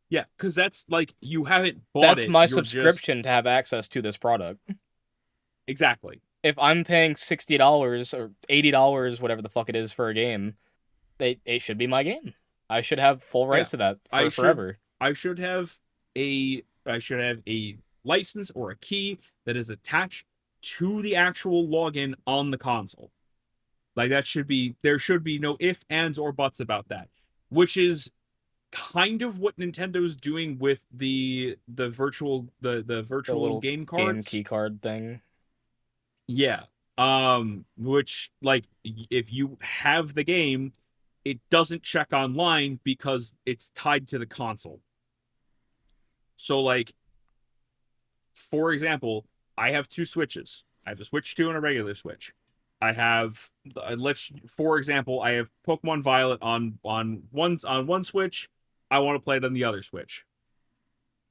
Yeah, because that's like you haven't bought That's it. my subscription to have access to this product. Exactly. If I'm paying $60 or $80, whatever the fuck it is for a game, it should be my game. I should have full rights to that forever. I should have a license or a key that is attached to the actual login on the console. Like there should be no ifs, ands, or buts about that, which is kind of what Nintendo's doing with the virtual little game cards. Game key card thing. Yeah. Which, like, if you have the game, it doesn't check online because it's tied to the console. So, like, for example, I have 2 Switches. I have a Switch 2 and a regular Switch. I have, for example, I have Pokemon Violet on one Switch. I want to play it on the other Switch.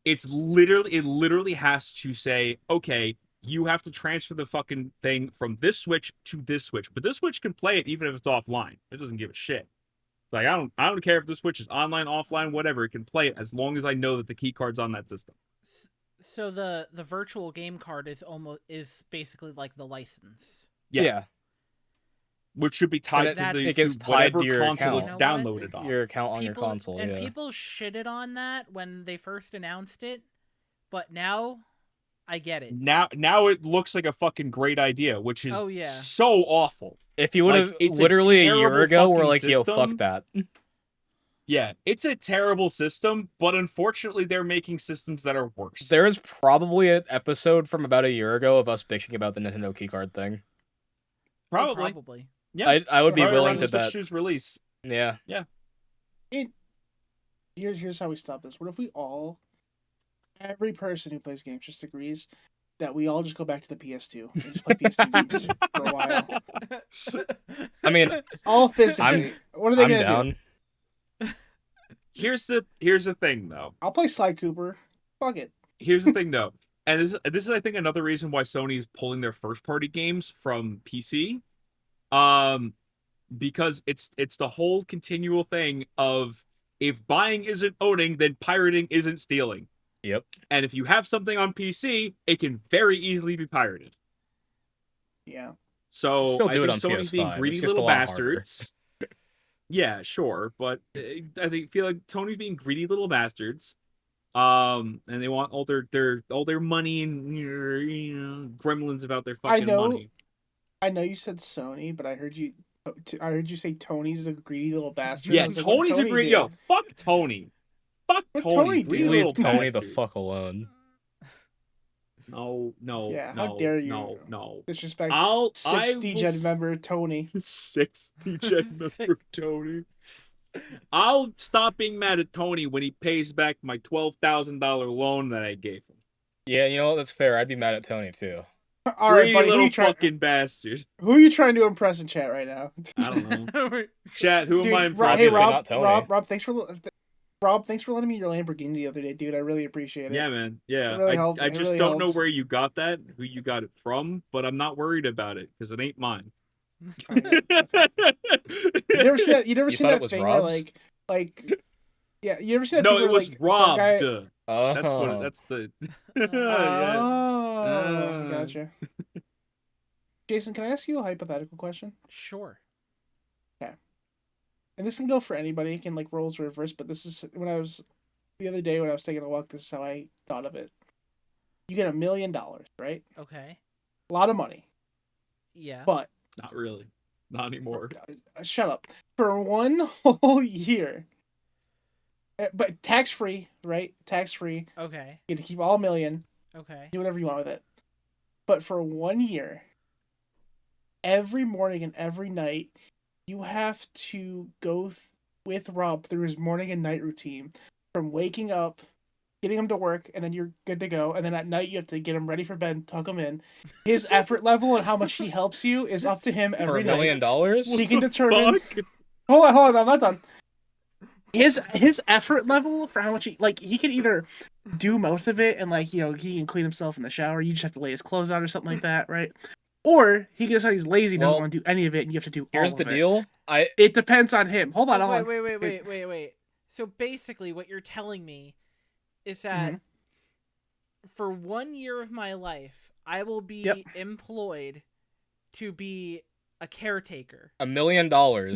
It literally has to say, okay, you have to transfer the fucking thing from this Switch to this Switch. But this Switch can play it even if it's offline. It doesn't give a shit. Like, I don't care if the Switch is online, offline, whatever. It can play it as long as I know that the key card's on that system. So the virtual game card is basically like the license. Yeah. Which should be tied to whatever console it's downloaded on. Your account on your console, and people shitted on that when they first announced it, but now I get it. Now it looks like a fucking great idea, which is so awful. If you would have literally a year ago, we're like, yo, fuck that. Yeah, it's a terrible system, but unfortunately they're making systems that are worse. There is probably an episode from about a year ago of us bitching about the Nintendo keycard thing. Probably. Yeah, I would be willing to bet. Switch release. Yeah. Here's how we stop this. What if every person who plays games just agrees that we all just go back to the PS2 and just play PS2 games for a while? I mean, all physically. What are they gonna do? Here's the thing, though. I'll play Sly Cooper. Fuck it. Here's the thing, though, and this is I think another reason why Sony is pulling their first party games from PC. Because it's the whole continual thing of if buying isn't owning, then pirating isn't stealing. Yep. And if you have something on PC, it can very easily be pirated. Yeah. So still do I it think on Sony's PS5. being greedy little bastards. Yeah, sure, but I feel like Sony's being greedy little bastards. And they want all their money and gremlins about their fucking money. I know you said Sony, but I heard you say Tony's a greedy little bastard. Yeah, Tony's a greedy. Yo, fuck Tony. Fuck Tony. Leave Tony the fuck alone. No. Yeah, no, how dare you? No. Disrespect. 60 Gen member Tony. 60 Gen member Tony. I'll stop being mad at Tony when he pays back my $12,000 loan that I gave him. Yeah, you know what? That's fair. I'd be mad at Tony too. All right, buddy, little fucking bastards. Who are you trying to impress in chat right now? I don't know. Chat, who am I impressing? Hey, not Tony. Rob, thanks for letting me your Lamborghini the other day, dude. I really appreciate it. Yeah, man. Yeah, really I just don't know where you got that, who you got it from, but I'm not worried about it because it ain't mine. You never seen that? You never seen that thing where yeah, you ever seen that? No, thing it where, was robbed. Oh. That's what. That's the. Gotcha. Jason, can I ask you a hypothetical question? Sure. Okay. And this can go for anybody. It can roles reverse, but this is the other day when I was taking a walk. This is how I thought of it. You get $1 million, right? Okay. A lot of money. Yeah. But not really. Not anymore. Shut up. For one whole year. But tax-free, right? Tax-free. Okay. You get to keep all $1 million. Okay. Do whatever you want with it. But for 1 year, every morning and every night, you have to go with Rob through his morning and night routine, from waking up, getting him to work, and then you're good to go. And then at night, you have to get him ready for bed, tuck him in. His effort level and how much he helps you is up to him For every $1 million? night. He can determine. Fuck. Hold on, I'm not done. His effort level for how much he can either do most of it and he can clean himself in the shower. You just have to lay his clothes out or something like that, right? Or he can decide he's lazy and doesn't want to do any of it, and you have to do all Here's of the it. deal. It depends on him. Hold on, hold on. Wait. So basically, what you're telling me is that for 1 year of my life, I will be employed to be a caretaker. $1 million.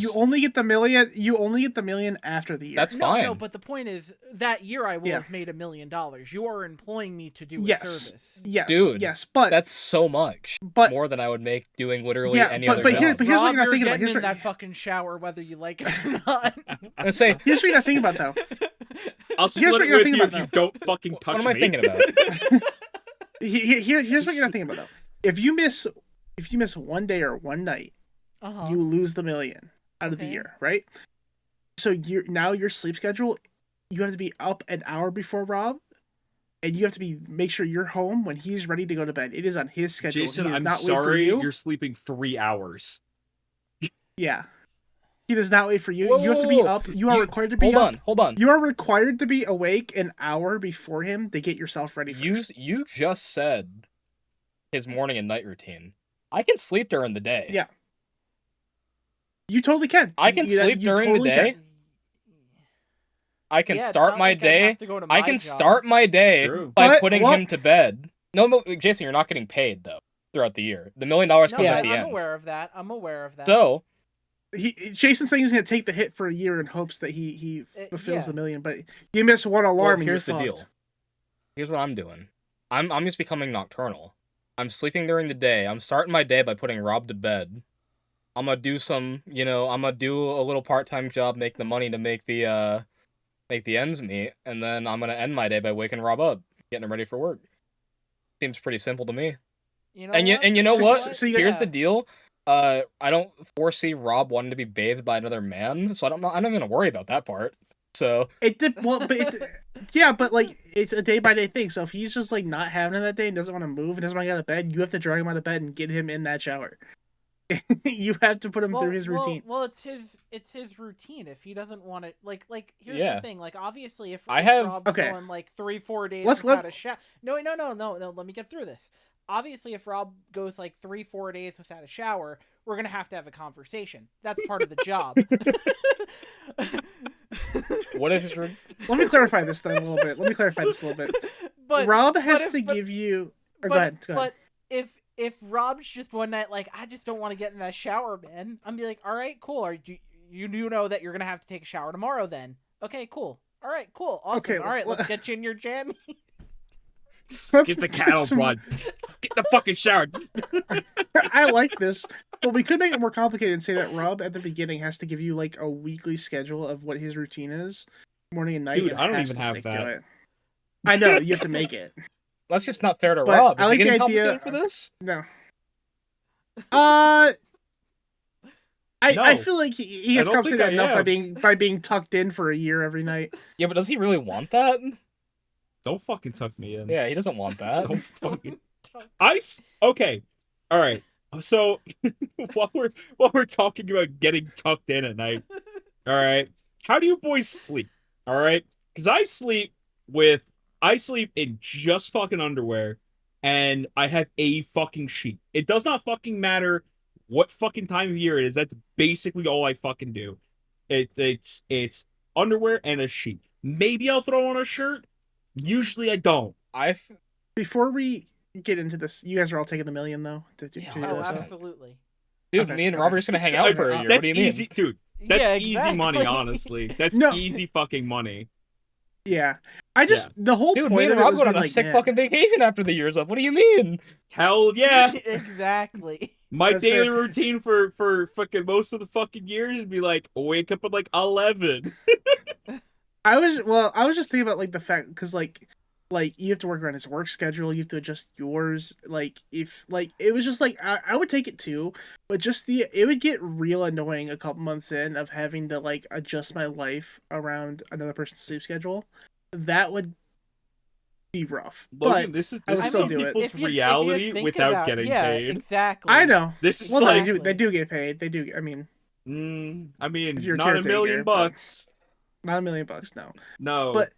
You only get the million. You only get the million after the year. That's fine. No, but the point is that year I will have made $1 million. You are employing me to do a service. Yes, dude. Yes, but that's so much. But more than I would make doing literally any other but job. here's what you're not thinking about. Here's in that fucking shower, whether you like it or not. Let's say. Here's what you're not thinking about, though. I'll split it with you if you don't fucking touch me. What am I thinking about? Here's what you're not thinking about, though. If you miss 1 day or one night, you lose the $1 million out of the year, right? So your sleep schedule, you have to be up an hour before Rob, and you have to make sure you're home when he's ready to go to bed. It is on his schedule. Jason, I'm not sorry, you're sleeping 3 hours. Yeah. He does not wait for you. Whoa, you have to be up. You are required to be up. Hold on. You are required to be awake an hour before him to get yourself ready first. You just said his morning and night routine. I can sleep during the day. Yeah. You totally can. I can sleep during the day. I can start my day. I can start my day by putting him to bed. No, Jason, you're not getting paid though throughout the year. The $1 million comes at the end. I'm aware of that. So, Jason's saying he's going to take the hit for a year in hopes that he fulfills the $1 million, but you miss one alarm. Well, here's and the you're deal. Here's what I'm doing. I'm just becoming nocturnal. I'm sleeping during the day. I'm starting my day by putting Rob to bed. I'm gonna do I'm gonna do a little part-time job, make the money to make the ends meet, and then I'm gonna end my day by waking Rob up, getting him ready for work. Seems pretty simple to me. You know what? Here's the deal. I don't foresee Rob wanting to be bathed by another man, so I'm not gonna worry about that part. So but it's a day by day thing. So if he's just not having it that day and doesn't want to move and doesn't want to get out of bed, you have to drag him out of bed and get him in that shower. You have to put him through his routine. Well, it's his routine. If he doesn't want to, here's the thing. Obviously, if Rob's going 3-4 days without a shower. No. Let me get through this. Obviously, if Rob goes 3-4 days without a shower, we're gonna have to have a conversation. That's part of the job. What if? Let me clarify this then a little bit. But Rob has to give you. Go ahead. But if Rob's just one night I just don't want to get in that shower, man, I'm be all right, cool. You do know that you're gonna have to take a shower tomorrow, then? Okay, cool. All right, cool. Awesome. Okay, all right, let's get you in your jammy. Get the cattle blood. Get the fucking shower. I like this, but we could make it more complicated and say that Rob at the beginning has to give you a weekly schedule of what his routine is, morning and night. Dude, I don't even have that. I know you have to make it. That's just not fair to Rob. Is he getting compensated for this? No. I feel like he gets compensated enough by being tucked in for a year every night. Yeah, but does he really want that? Don't fucking tuck me in. Yeah, he doesn't want that. Don't fucking. Okay. All right. So while we're talking about getting tucked in at night, all right. How do you boys sleep? All right, because I sleep in just fucking underwear, and I have a fucking sheet. It does not fucking matter what fucking time of year it is. That's basically all I fucking do. It's underwear and a sheet. Maybe I'll throw on a shirt. Usually I don't. Before we get into this, you guys are all taking the $1 million though. Absolutely. Dude, me and Robert are just gonna hang out for a year. That's what do you easy, mean? dude. That's easy money, honestly. That's easy fucking money. Yeah. The whole dude, point me and of it Rob was went on a sick fucking vacation after the year's up. What do you mean? Hell yeah. Exactly. My daily routine for fucking most of the fucking years would be wake up at 11. I was just thinking about the fact because like you have to work around his work schedule, you have to adjust yours. Like if like it was just like I would take it too, but just it would get real annoying a couple months in of having to like adjust my life around another person's sleep schedule. That would be rough. Logan, But this is I would still some do it. people's If you reality think without about- getting yeah, paid. Exactly. I know. This is Well, like, they do get paid. They do. I mean, I mean, if you're a not caretaker, $1 million. not $1 million, no. No, But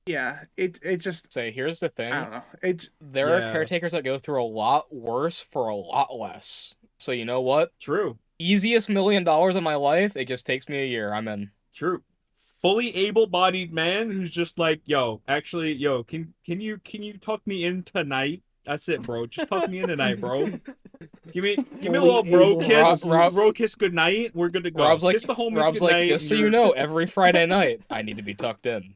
yeah, it just Say, here's the thing. I don't know. It There Yeah. are caretakers that go through a lot worse for a lot less. So you know what? true. Easiest $1 million of my life. It just takes me a year. I'm in. True. Fully able-bodied man who's just like, yo, actually, yo, can you talk me in tonight? That's it, bro. Just talk me in tonight, bro. Give me a Fully little bro able kiss. Rob- bro kiss good night. We're good to go. Rob's like, Kiss the homies Rob's good like, night. just so you know, every Friday night, I need to be tucked in.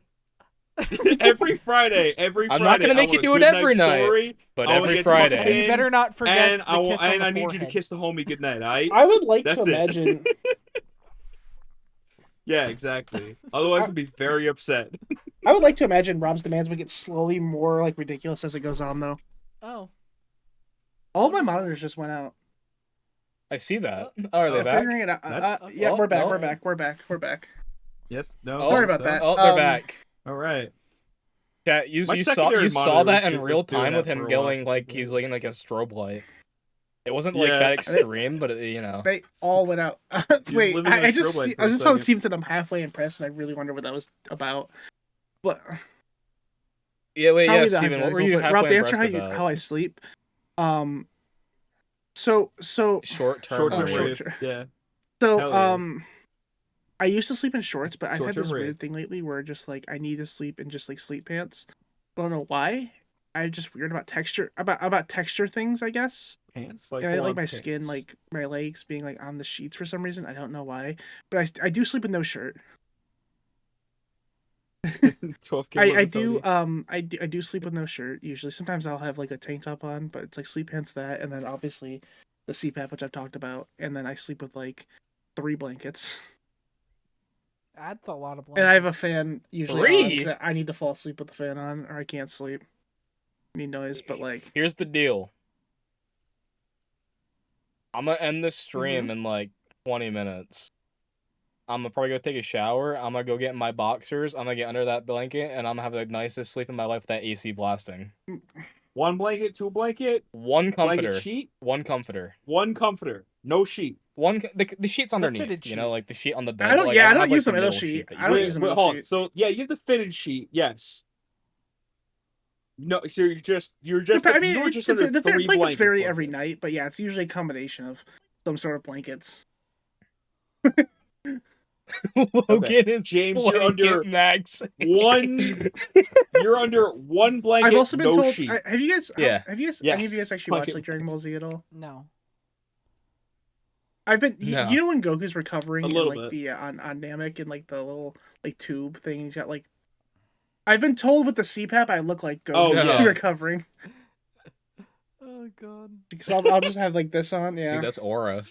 every Friday. I'm not gonna make you do it every night, but I wanna every get tucked Friday. in, You better not forget and the kiss on the I need you to forehead. kiss the homie good night. Alright? I would like That's to it. imagine. Yeah, exactly. Otherwise, I'd be very upset. I would like to imagine Rob's demands would get slowly more like ridiculous as it goes on, though. Oh. All of my monitors just went out. I see that. Oh, are they We're back? figuring it out. That's- Yeah, Oh, we're back. no. We're back. Yes. No. Oh, Sorry about so- that. Oh, they're Um, back. All right. Yeah, My you saw secondary saw monitor that was in do- real was doing time that with for him a going while. like he's looking like a strobe light. It wasn't like Yeah. that extreme, but you know. They all went out. was Wait, living on I a just strobe light see, for I a just saw it second. seems that I'm halfway impressed, and I really wonder what that was about. But Yeah, wait, I'll yeah, be the Steven, what were hypothetical, you but halfway Rob, to answer impressed about? how I sleep, so Short-term Short-term rave. rave. sure. Yeah. So Hell yeah. I used to sleep in shorts, but I've had Short-term this rave. weird thing lately where just like I need to sleep in just like sleep pants. I don't know why. I'm just weird about texture about texture things, I guess. Pants. Like, And I full-on like my pants. skin, like my legs being like on the sheets for some reason. I don't know why, but I do sleep with no shirt. 12K I do mobility. I do sleep with no shirt usually. Sometimes I'll have like a tank top on, but it's like sleep pants that, and then obviously the CPAP, which I've talked about, and then I sleep with like 3 blankets. That's a lot of And I blankets. have a fan usually on, 3? 'cause I need to fall asleep with the fan on, or I can't sleep. I need noise, but like Here's the deal. I'm gonna end this stream Mm-hmm. in like 20 minutes. I'm gonna probably go take a shower. I'm gonna go get in my boxers. I'm gonna get under that blanket, and I'm gonna have the nicest sleep in my life with that AC blasting. 1 blanket, 2 blanket, One comforter. blanket sheet, One comforter. 1 comforter, no sheet. The sheet's underneath. fitted You know, sheet. like the sheet on the bed. I don't- but, like, yeah, I don't have, use like, a middle middle sheet. that I you don't wear. use a Wait, middle hold on. sheet. So yeah, you have the fitted sheet. Yes. No, so you're just I mean, you're it- just the, under the 3 blankets vary Logan. every night, but yeah, it's usually a combination of some sort of blankets. Logan is James, you're blanket under max. one. You're under 1 blanket. I've also been no told. sheet. Have you guys? Yeah. Have you guys? Any of you Yes. guys actually watched Blanket like Dragon Ball max. Z at all? No. I've been. No. You know when Goku's recovering A in little like bit. the on Namek and like the little like tube thing. He's got like. I've been told with the CPAP I look like Goku Oh, yeah. recovering Oh god. because I'll just have like this on. Yeah. Dude, that's aura.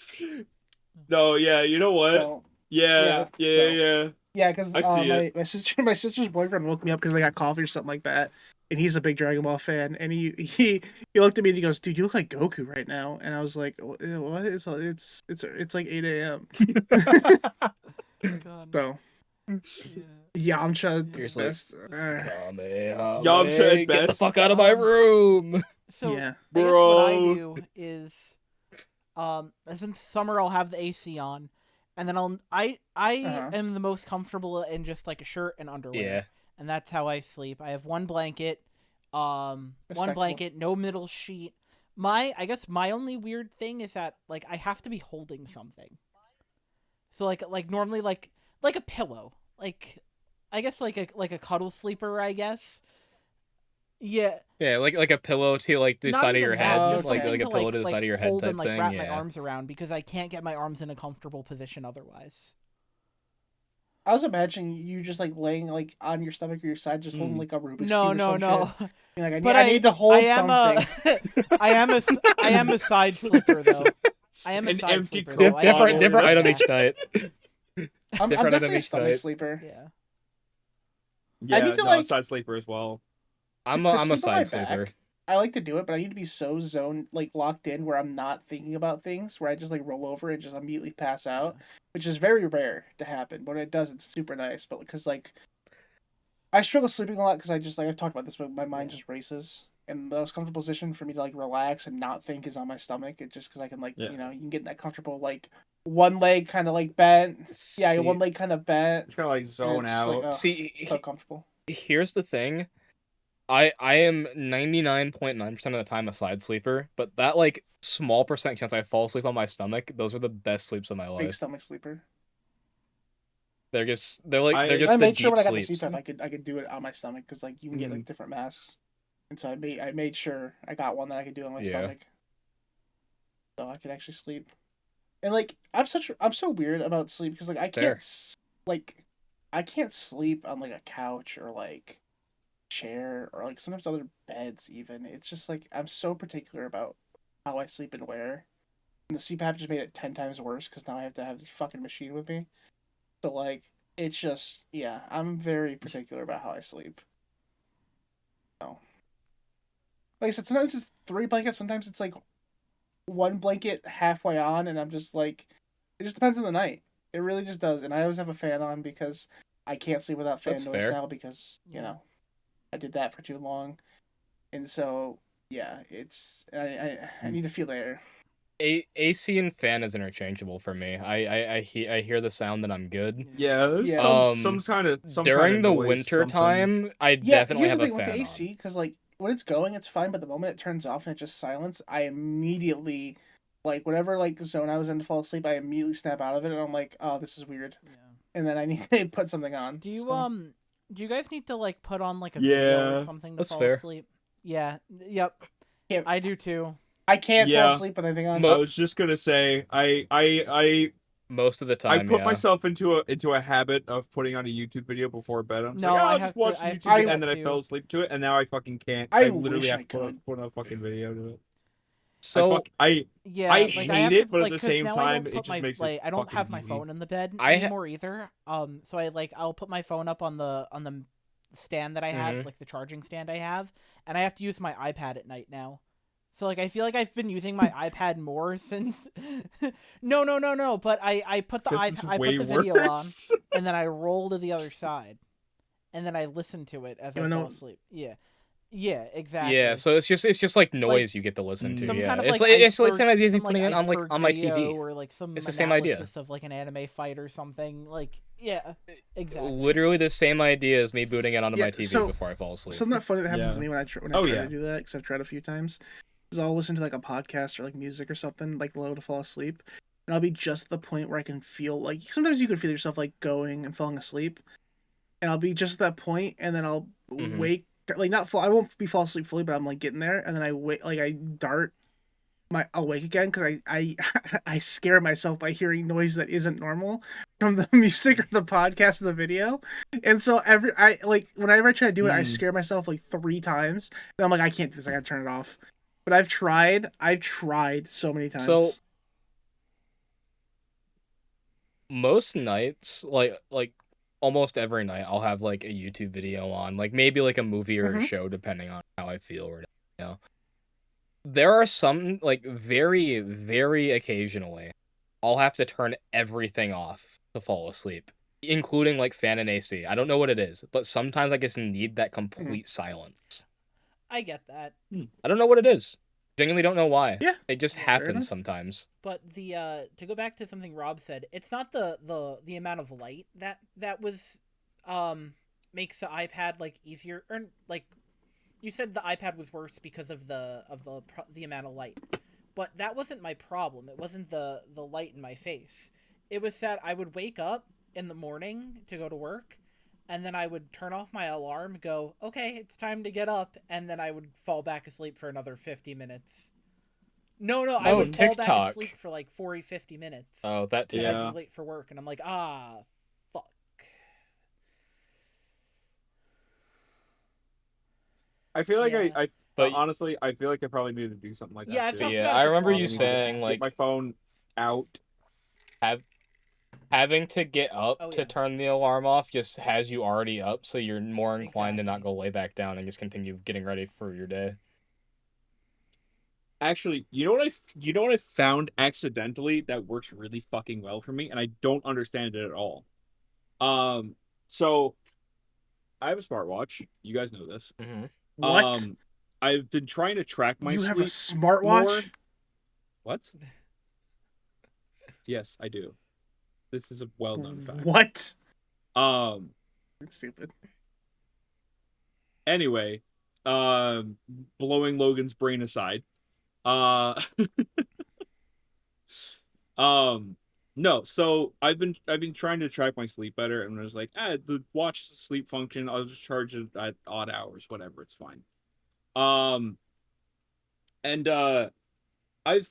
No, yeah, you know what? So, Yeah, Yeah, yeah, so- yeah. yeah, because I see it. my sister's boyfriend woke me up because they got coffee or something like that, and he's a big Dragon Ball fan, and he looked at me and he goes, "Dude, you look like Goku right now," and I was like, "What? It's like 8 a.m." God. So Yeah. Yamcha You're the just like, best. Yamcha at Get the best. fuck out of my room. So Yeah. I guess what I Bro. do is, since summer I'll have the AC on, and then I Uh-huh. am the most comfortable in just like a shirt and underwear. Yeah. And that's how I sleep. I have 1 blanket, one Respectable. blanket, no middle sheet. I guess my only weird thing is that like I have to be holding something. So like normally like a pillow. Like I guess like a cuddle sleeper, I guess. Yeah. Yeah, like a pillow to like the Not side of your even head, that, just like something a to, pillow to the side of your head hold type and, like, thing. wrap my Yeah. arms around because I can't get my arms in a comfortable position otherwise. I was imagining you just like laying like on your stomach or your side, just holding Mm. like a Rubik's No, cube or no, some no. shit. Being like, But I need to hold I am something. I am a side sleeper though. I am a An side empty sleeper. Coke though. I am bottle. Different aware of item that. each night. I'm different definitely a each stomach night. sleeper. Yeah. Yeah, need to, no, like- side sleeper as well. I'm To a sleep on my side sleeper. back, I like to do it, but I need to be so zoned, like locked in, where I'm not thinking about things, where I just like roll over and just immediately pass out, which is very rare to happen. But when it does, it's super nice. But because like I struggle sleeping a lot because I just like I talked about this, but my mind just races. And the most comfortable position for me to like relax and not think is on my stomach. It just because I can like Yeah. you know you can get in that comfortable like one leg kind of like bent. Yeah, See, one leg kind of bent. It's kind of like And zone it's just like, out. oh, see, so comfortable. here's the thing. I am 99.9% of the time a side sleeper, but that like small percent chance I fall asleep on my stomach, those are the best sleeps of my Big life. stomach sleeper. They're I just I the made sure deep when I got the sleeps. CPAP, I could do it on my stomach because like you can get like different masks, and so I made sure I got one that I could do on my stomach, so I could actually sleep. And like I'm so weird about sleep because like Fair. like I can't sleep on like a couch or like chair or like sometimes other beds even. It's just like I'm so particular about how I sleep and where. And the CPAP just made it 10 times worse because now I have to have this fucking machine with me. So like it's just yeah, I'm very particular about how I sleep. So like I said, sometimes it's 3 blankets, sometimes it's like one blanket halfway on, and I'm just like, it just depends on the night. It really just does, and I always have a fan on because I can't sleep without fan That's noise fair. now because you know I did that for too long, and so yeah, it's I need to feel the air. AC and fan is interchangeable for me. I hear the sound and I'm good. Yeah, there's Yeah. some kind of During the noise, winter something. time, I Yeah, definitely here's the have a thing with the fan AC on. because like when it's going, it's fine, but the moment it turns off and it just silence, I immediately like whatever like zone I was in to fall asleep, I immediately snap out of it, and I'm like, oh, this is weird, and then I need to put something on. Do you so. do you guys need to like put on like a video or Yeah, something to that's fall fair. asleep? Yeah. Yep. Can't, I do too. I can't fall Yeah. asleep with anything on. Mo- I was just gonna say, I Most of the I time, put yeah. myself into a habit of putting on a YouTube video before bed. I'm just No, like, oh, I I'll have just watch to. I have YouTube, to do and that then I too. fell asleep to it, and now I fucking can't. I I literally wish have I to could. put a fucking video to it. So Yeah, I like hate I have it, to but at like the because same now I time, don't it put just my makes it like I don't fucking have my easy. phone in the bed I anymore either. So I'll put my phone up on the stand that I have, Mhm. like the charging stand I have, and I have to use my iPad at night now. So like I feel like I've been using my iPad more since. No. But I put the This is I way put the video on, worse. and then I roll to the other side, and then I listen to it as You I fall know- asleep. Yeah, exactly. yeah, so it's just like noise you get to listen to. Some Yeah, kind of it's like like it's the iceberg, same idea as me some, like, putting it on like iceberg on my video TV. or like some It's the same idea. analysis of like an anime fight or something. Like yeah, exactly. Literally the same idea as me booting it onto Yeah, my TV so- before I fall asleep. Something that funny that happens Yeah. to me when I try Oh, to yeah. do that because I've tried a few times is I'll listen to like a podcast or like music or something like low to fall asleep, and I'll be just at the point where I can feel like sometimes you can feel yourself like going and falling asleep, and I'll be just at that point, and then I'll Mhm. wake like not fall. I won't be fall asleep fully, but I'm like getting there, and then I wait like I dart. I'll wake again because I I scare myself by hearing noise that isn't normal from the music or the podcast or the video, and so I like whenever I try to do it, I scare myself like 3 times, and I'm like I can't do this, I gotta turn it off. But I've tried so many times. So most nights, like almost every night, I'll have like a YouTube video on, like maybe like a movie or a Mhm. show, depending on how I feel or you know. There are some like very, very occasionally, I'll have to turn everything off to fall asleep, including like fan and AC. I don't know what it is, but sometimes I just need that complete silence. I get that. I don't know what it is. Genuinely don't know why. Yeah, It just fair happens enough. sometimes. But the to go back to something Rob said, it's not the amount of light that was makes the iPad like easier or like you said the iPad was worse because of the amount of light. But that wasn't my problem. It wasn't the light in my face. It was that I would wake up in the morning to go to work, and then I would turn off my alarm, go, okay, it's time to get up, and then I would fall back asleep for another 50 minutes. No, I Oh, would fall back TikTok. asleep for like 40, 50 minutes. Oh, that too. And Yeah. I'd be late for work, and I'm like, ah, fuck. I feel like Yeah. But- honestly, I feel like I probably need to do something like that. Yeah, I've too. talked Yeah, about it I remember before. you I need to saying keep like my phone out. having to get up Oh, to yeah. turn the alarm off just has you already up, so you're more inclined to not Exactly. go lay back down and just continue getting ready for your day. Actually, you know what I found accidentally that works really fucking well for me, and I don't understand it at all. So I have a smartwatch. You guys know this. Mm-hmm. What? I've been trying to track my You have a sleep smartwatch? more. What? Yes, I do. This is a well-known fact. What? Um. It's stupid. Anyway, blowing Logan's brain aside. Uh. No, so I've been trying to track my sleep better, and I was like, the watch is a sleep function. I'll just charge it at odd hours, whatever, it's fine. Um, and I've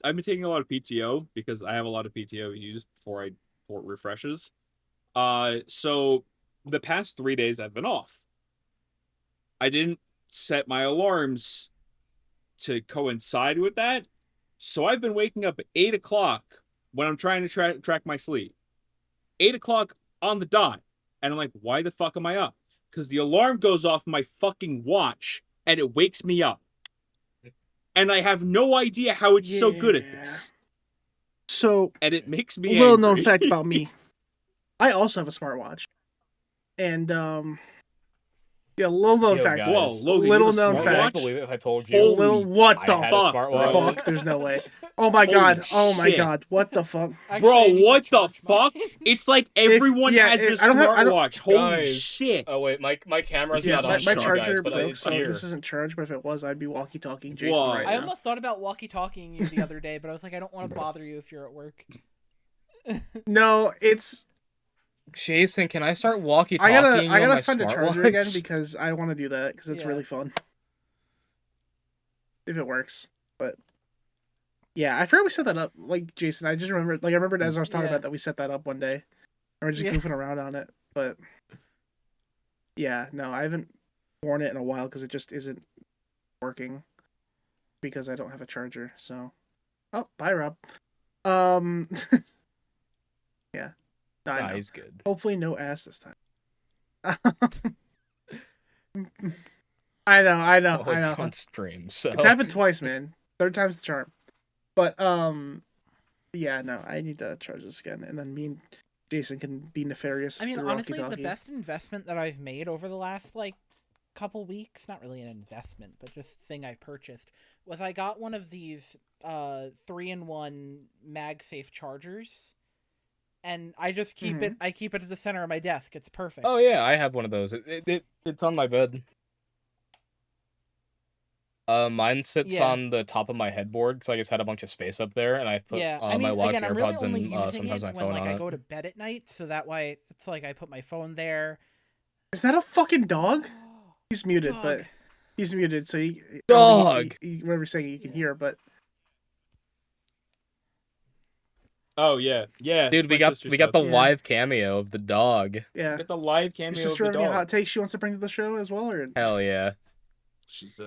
been taking a lot of PTO because I have a lot of PTO used before it refreshes. So the past 3 days I've been off. I didn't set my alarms to coincide with that, so I've been waking up at 8 o'clock when I'm trying to track my sleep. 8 o'clock on the dot. And I'm like, why the fuck am I up? Because the alarm goes off my fucking watch and it wakes me up. And I have no idea how it's so good at this. So, And it makes a me little angry. known fact about me. I also have a smartwatch. And, yeah, little known Yo, fact. guys. Whoa, Logan, Little you have a known Would you guys fact. believe it if I told you Holy Little what I the had a fuck, smartwatch? bro. fuck? There's no way. Oh my Holy god. Oh my shit. god. What the fuck? Actually, I Bro, need to what the charge fuck? mine. It's like everyone yeah, has a I don't smartwatch. Holy Guys. shit. Oh wait, my camera's Yeah, not my on camera, charger guys, but broke, it's so here. this isn't charged, but if it was, I'd be walkie-talking Jason Whoa. right I now. almost thought about walkie-talking you the other day, but I was like, I don't want to bother you if you're at work. No, it's... Jason, can I start I walkie-talking gotta you on my find a charger smartwatch? again because I want to do that because it's Yeah. really fun. If it works, but yeah, I forgot we set that up. Like Jason, I just remembered. Like I remembered as I was talking Yeah. about that we set that up one day, and we're just Yeah. goofing around on it. But yeah, no, I haven't worn it in a while because it just isn't working because I don't have a charger. So, oh, bye, Rob. Yeah, no, I Nah, know. he's good. Hopefully, no ass this time. I know. Like on stream, so It's happened twice, man. Third time's the charm. But yeah, no, I need to charge this again, and then me and Jason can be nefarious. I mean, through honestly, the walkie-talkie. best investment that I've made over the last like couple weeks, not really an investment, but just thing I purchased, was I got one of these 3-in-1 MagSafe chargers. And I just keep it. I keep it at the center of my desk. It's perfect. Oh yeah, I have one of those. It's on my bed. Mine sits Yeah. on the top of my headboard, so I just had a bunch of space up there, and I put Yeah, I my mean, watch, again, I'm really AirPods, only and using sometimes it my when phone like on I it. go to bed at night, so that way it's like I put my phone there. Is that a fucking dog? He's muted, Dog. but he's muted, so he Dog. whatever he's saying, you can hear. But Oh yeah. Dude, we got the Yeah. live cameo of the dog. yeah, Get the live your cameo sister of have the any dog. hot takes she wants to bring to the show as well, or Hell yeah. She's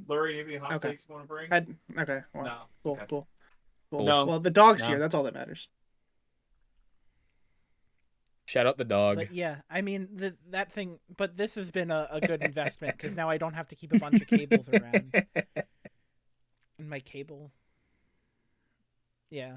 Lori, you have any hot Okay. takes you want to bring? okay, well, No. cool, Okay. cool. No. Well, the dog's No. here. That's all that matters. Shout out the dog. But yeah, I mean that thing. But this has been a good investment because now I don't have to keep a bunch of cables around. And my cable. Yeah.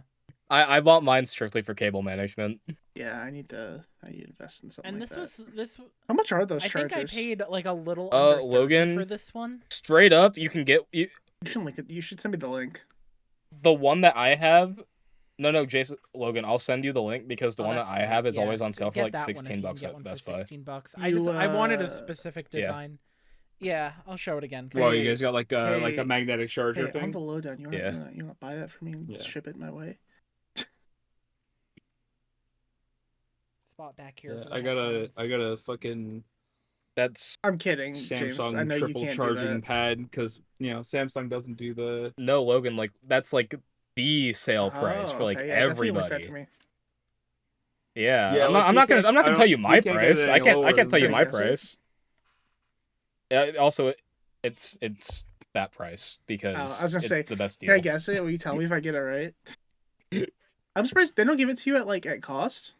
I bought mine strictly for cable management. Yeah, I need to invest in something And like this that. was this. How much are those I think chargers? I paid like a little under 30 Logan? for this one. Straight up, you can get You should link it. You should send me the link. the one that I have. No, Jason, Logan, I'll send you the link because the one that that's I great. have is Yeah, always on sale for get like that one if you can $16 get at one Best for Buy. $16. You, I wanted a uh, specific yeah. design. Yeah, I'll show it again. 'cause- Well, you guys got like a Hey, magnetic charger Hey, on thing. the lowdown, you want Yeah. you want to buy that for me and Yeah. ship it my way? Spot back here. Yeah, for the I headphones. got a fucking That's I'm kidding, James. I Samsung know you triple can't do charging that. pad because Samsung doesn't do the. no, Logan, like that's like the sale price for like okay, yeah, definitely link everybody. that to me. Yeah, Yeah, I'm like, not, I'm you not gonna can't- I'm not I gonna don't- tell you you my can't get it price. any I can't lower tell you than my that. price. Yeah, also it's that price because I was gonna it's say, the best Can I deal. guess it? Will you tell me if I get it right? I I'm surprised they don't give it to you at cost.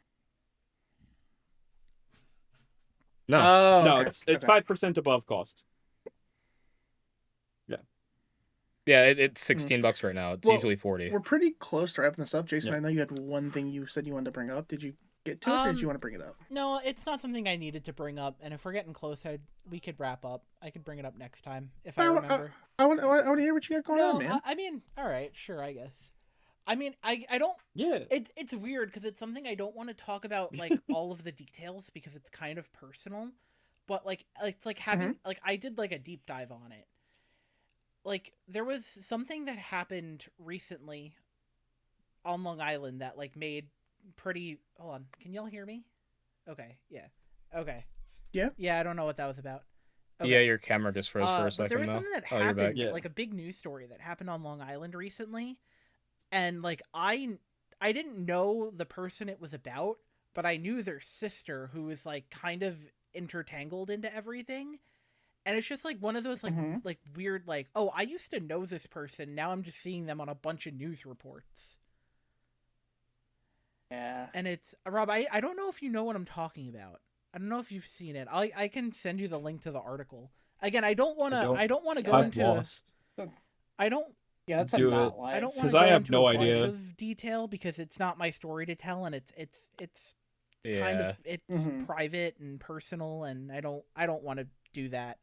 No. Oh, No, okay. it's 5% above cost. Yeah, it's $16 right now. It's Well, usually 40. We're pretty close to wrapping this up, Jason. Yeah. I know you had one thing you said you wanted to bring up. Did you get to it, or did you want to bring it up? No, it's not something I needed to bring up. And if we're getting close, we could wrap up. I could bring it up next time if I remember. I want to hear what you got going on, man. I mean, all right, sure, I guess. I mean, I don't. Yeah. It's weird because it's something I don't want to talk about like all of the details because it's kind of personal. But like it's like having like I did like a deep dive on it. Like there was something that happened recently on Long Island that like made pretty. Hold on, can y'all hear me? Okay, yeah, okay, yeah. I don't know what that was about. Okay. Yeah, your camera just froze for a second. There was though. something that you're back. happened, like a big news story that happened on Long Island recently, and like I didn't know the person it was about, but I knew their sister who was like kind of intertangled into everything. And it's just like one of those like like weird like, oh, I used to know this person, now I'm just seeing them on a bunch of news reports. Yeah. And it's Rob, I don't know if you know what I'm talking about. I don't know if you've seen it. I can send you the link to the article. Again, I don't want to go into lost. I don't. Yeah, that's Do not it. live. I don't want Because to I go have into no a bunch idea. of detail because it's not my story to tell, and it's Yeah. kind of it's private and personal, and I don't want to do that.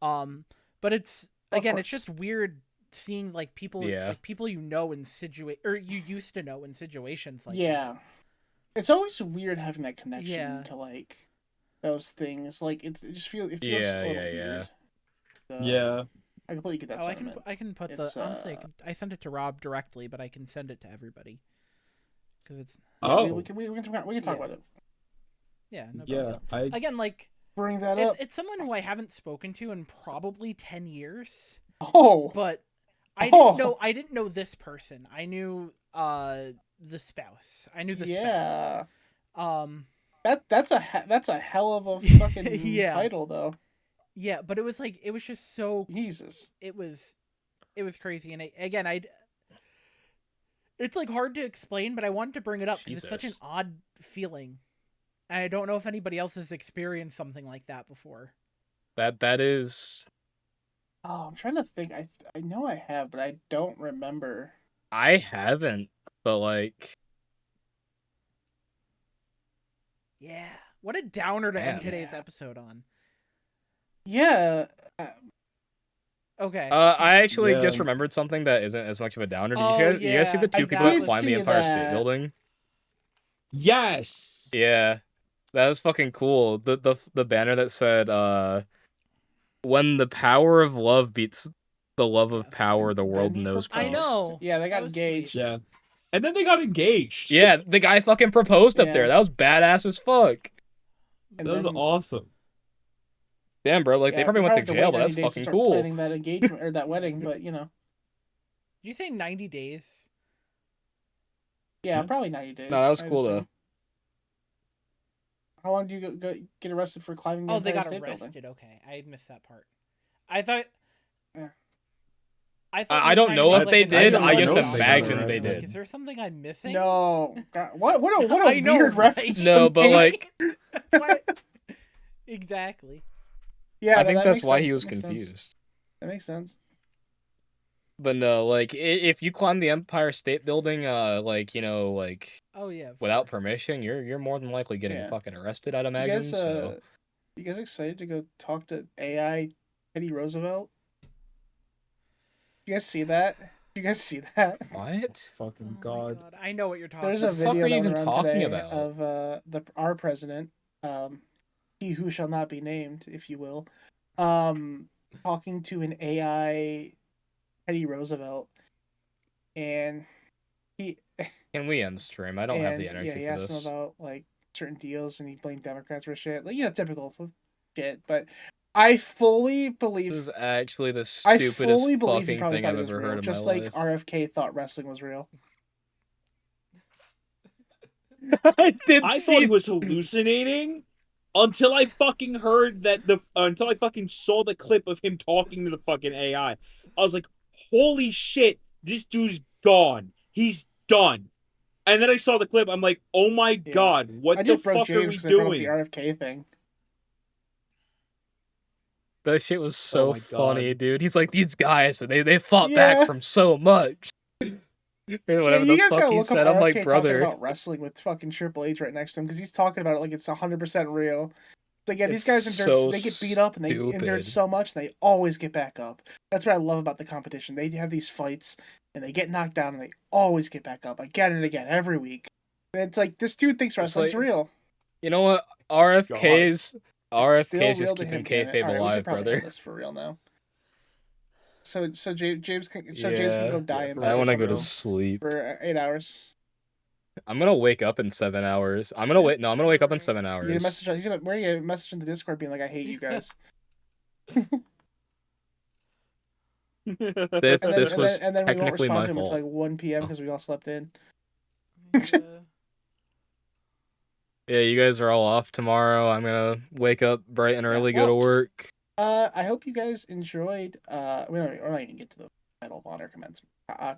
But it's again, it's just weird seeing like people like people you know in or you used to know in situations like that. It's always weird having that connection to like those things. Like it feels a little weird. Yeah. I completely get that. Sentiment. I can put honestly I sent it to Rob directly, but I can send it to everybody because it's we can talk about it. Yeah, no yeah. Again, like bring that up. It's someone who I haven't spoken to in probably 10 years. Oh, but I didn't know this person. I knew the spouse. I knew the spouse. That's a hell of a fucking title though. Yeah, but it was just so Jesus. It was crazy, and it's like hard to explain, but I wanted to bring it up because it's such an odd feeling. And I don't know if anybody else has experienced something like that before. That is. Oh, I'm trying to think. I know I have, but I don't remember. I haven't, but like. Yeah, what a downer to end today's episode on. Yeah. Okay. I actually just remembered something that isn't as much of a downer. Did you guys see the two people that climbed the Empire State Building? Yes. Yeah, that was fucking cool. The banner that said, "When the power of love beats the love of power, the world knows peace." I know. Yeah, they got engaged. Sweet. Yeah. And then they got engaged. Yeah, the guy fucking proposed up there. That was badass as fuck. That was awesome. Damn, bro, like they probably went to jail, but that's fucking cool. Planning that engagement or that wedding, but you know. Did you say 90 days? Yeah, probably 90 days. No, that was cool though. How long do you get arrested for climbing the Empire State Building? Oh, they got arrested. Okay, I missed that part. I thought. Yeah. I don't know if they did. I just imagine they did. Is there something I'm missing? No. God, what a weird reference. No, but like. Exactly. Yeah, I think that's why he was confused. That makes sense. But no, like if you climb the Empire State Building, like oh yeah, without permission, you're more than likely getting fucking arrested. I'd imagine. You guys excited to go talk to AI Teddy Roosevelt? You guys see that? What? Fucking Oh God. I know what you're talking. There's about. a video you even that went around talking today about? of our president, he who shall not be named, if you will, talking to an AI Teddy Roosevelt, and he. Can we end stream? I don't have the energy he for asked this. him about like certain deals, and he blamed Democrats for shit, like typical shit. But I fully believe this is actually the stupidest fucking thing I've ever heard in my life. Just like RFK thought wrestling was real. I thought he was hallucinating until I fucking heard that until I fucking saw the clip of him talking to the fucking AI. I was like, holy shit, this dude's gone. He's done. And then I saw the clip. I'm like, oh my god, what I the just broke fuck are we James because I brought up doing? the RFK thing. That shit was so my funny, God. dude. He's like, these guys, they fought Yeah. back from so much. Or whatever you the guys fuck gotta he look up said. I'm like, RFK talking brother. about wrestling with fucking Triple H right next to him because he's talking about it like it's 100% real. It's like, yeah, these It's guys endured, so they get beat up and they endured stupid. so much and they always get back up. That's what I love about the competition. They have these fights and they get knocked down and they always get back up again and again every week. And it's like, this dude thinks wrestling's like- real. You know what? RFK's It's still just real to keeping him, damn it. kayfabe Alright, we should alive, probably brother. end this for real now. So James can James can Yeah. go die in for bed I or want to go something to sleep. for 8 hours. I'm gonna wake up in 7 hours. I'm gonna wait. No, I'm gonna wake up in 7 You get a hours. message. He's gonna where you a message in the Discord being like, "I hate you guys." This was and then we won't technically respond my to him until fault. like 1 p.m. because we all slept in. Yeah, you guys are all off tomorrow. I'm gonna wake up bright and early, go to well, work. I hope you guys enjoyed. We're not even get to the Medal of Honor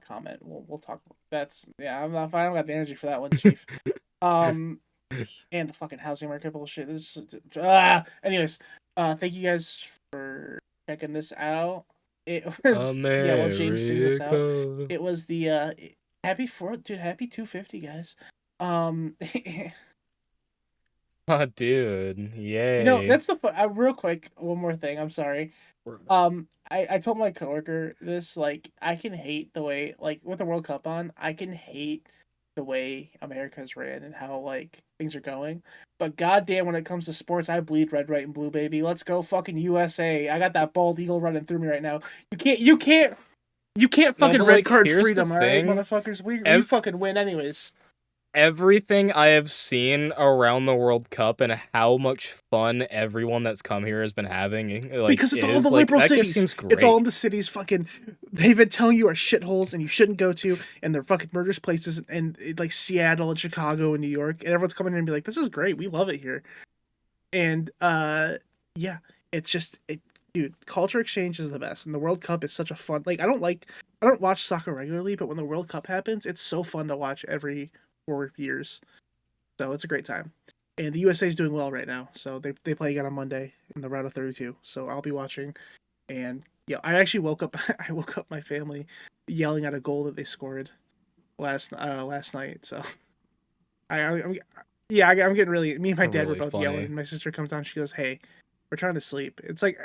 comment. We'll talk. That's I'm not. I don't got the energy for that one, Chief. And the fucking housing market bullshit. Anyways, thank you guys for checking this out. It was while James sings this out. America. It was the happy 4th, dude. Happy 250, guys. Oh, dude, yay! That's the real quick. One more thing. I'm sorry. I told my coworker this. Like, I can hate the way, like, with the World Cup on, I can hate the way America's ran and how like things are going. But goddamn, when it comes to sports, I bleed red, white, and blue, baby. Let's go, fucking USA! I got that bald eagle running through me right now. You can't fucking but, red like, card here's the freedom, alright, thing. motherfuckers. We fucking win anyways. Everything I have seen around the World Cup and how much fun everyone that's come here has been having, like, Because it's all the liberal that cities. Just seems great. It's all in the cities. Fucking, they've been telling you are shitholes and you shouldn't go to, and they're fucking murderous places, and like Seattle and Chicago and New York, and everyone's coming here and be like, "This is great. We love it here." And yeah, it's just dude. Culture exchange is the best, and the World Cup is such a fun. Like, I don't watch soccer regularly, but when the World Cup happens, it's so fun to watch every 4 years. So it's a great time. And the USA is doing well right now. So they play again on Monday in the round of 32. So I'll be watching. And yeah, I actually woke up my family yelling at a goal that they scored last night. So I'm getting really, me and my dad were Really both funny. yelling. My sister comes down, she goes, "Hey, we're trying to sleep." It's like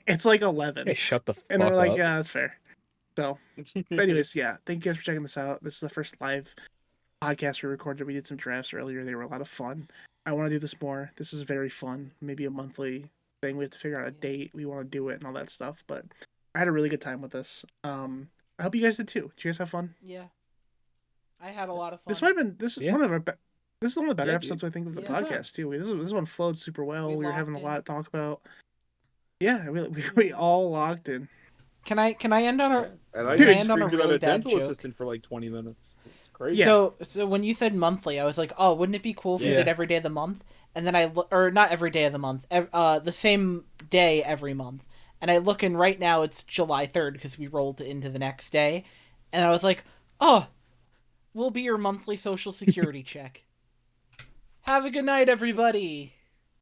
it's like 11. Hey, shut the fuck And we're like, up. "Yeah, that's fair." So, but anyways, yeah, thank you guys for checking this out. This is the first live podcast we recorded. We did some drafts earlier. They were a lot of fun. I want to do this more. This is very fun. Maybe a monthly thing. We have to figure out a date. We want to do it and all that stuff. But I had a really good time with this. I hope you guys did too. Did you guys have fun? Yeah, I had a lot of fun. This might have been this is Yeah. one of our this is one of the better Yeah, episodes I think of the Yeah. podcast too. This one flowed super well. We We were having a locked in. lot to talk about. Yeah, we all locked in. Can I end on a And I Dude, just end on a screamed about really a bad dental joke? assistant for like 20 minutes. It's crazy. Yeah. So when you said monthly, I was like, oh, wouldn't it be cool if we Yeah. did every day of the month? And then or not every day of the month, the same day every month. And I look, and right now it's July 3rd because we rolled into the next day, and I was like, oh, we'll be your monthly social security check. Have a good night, everybody.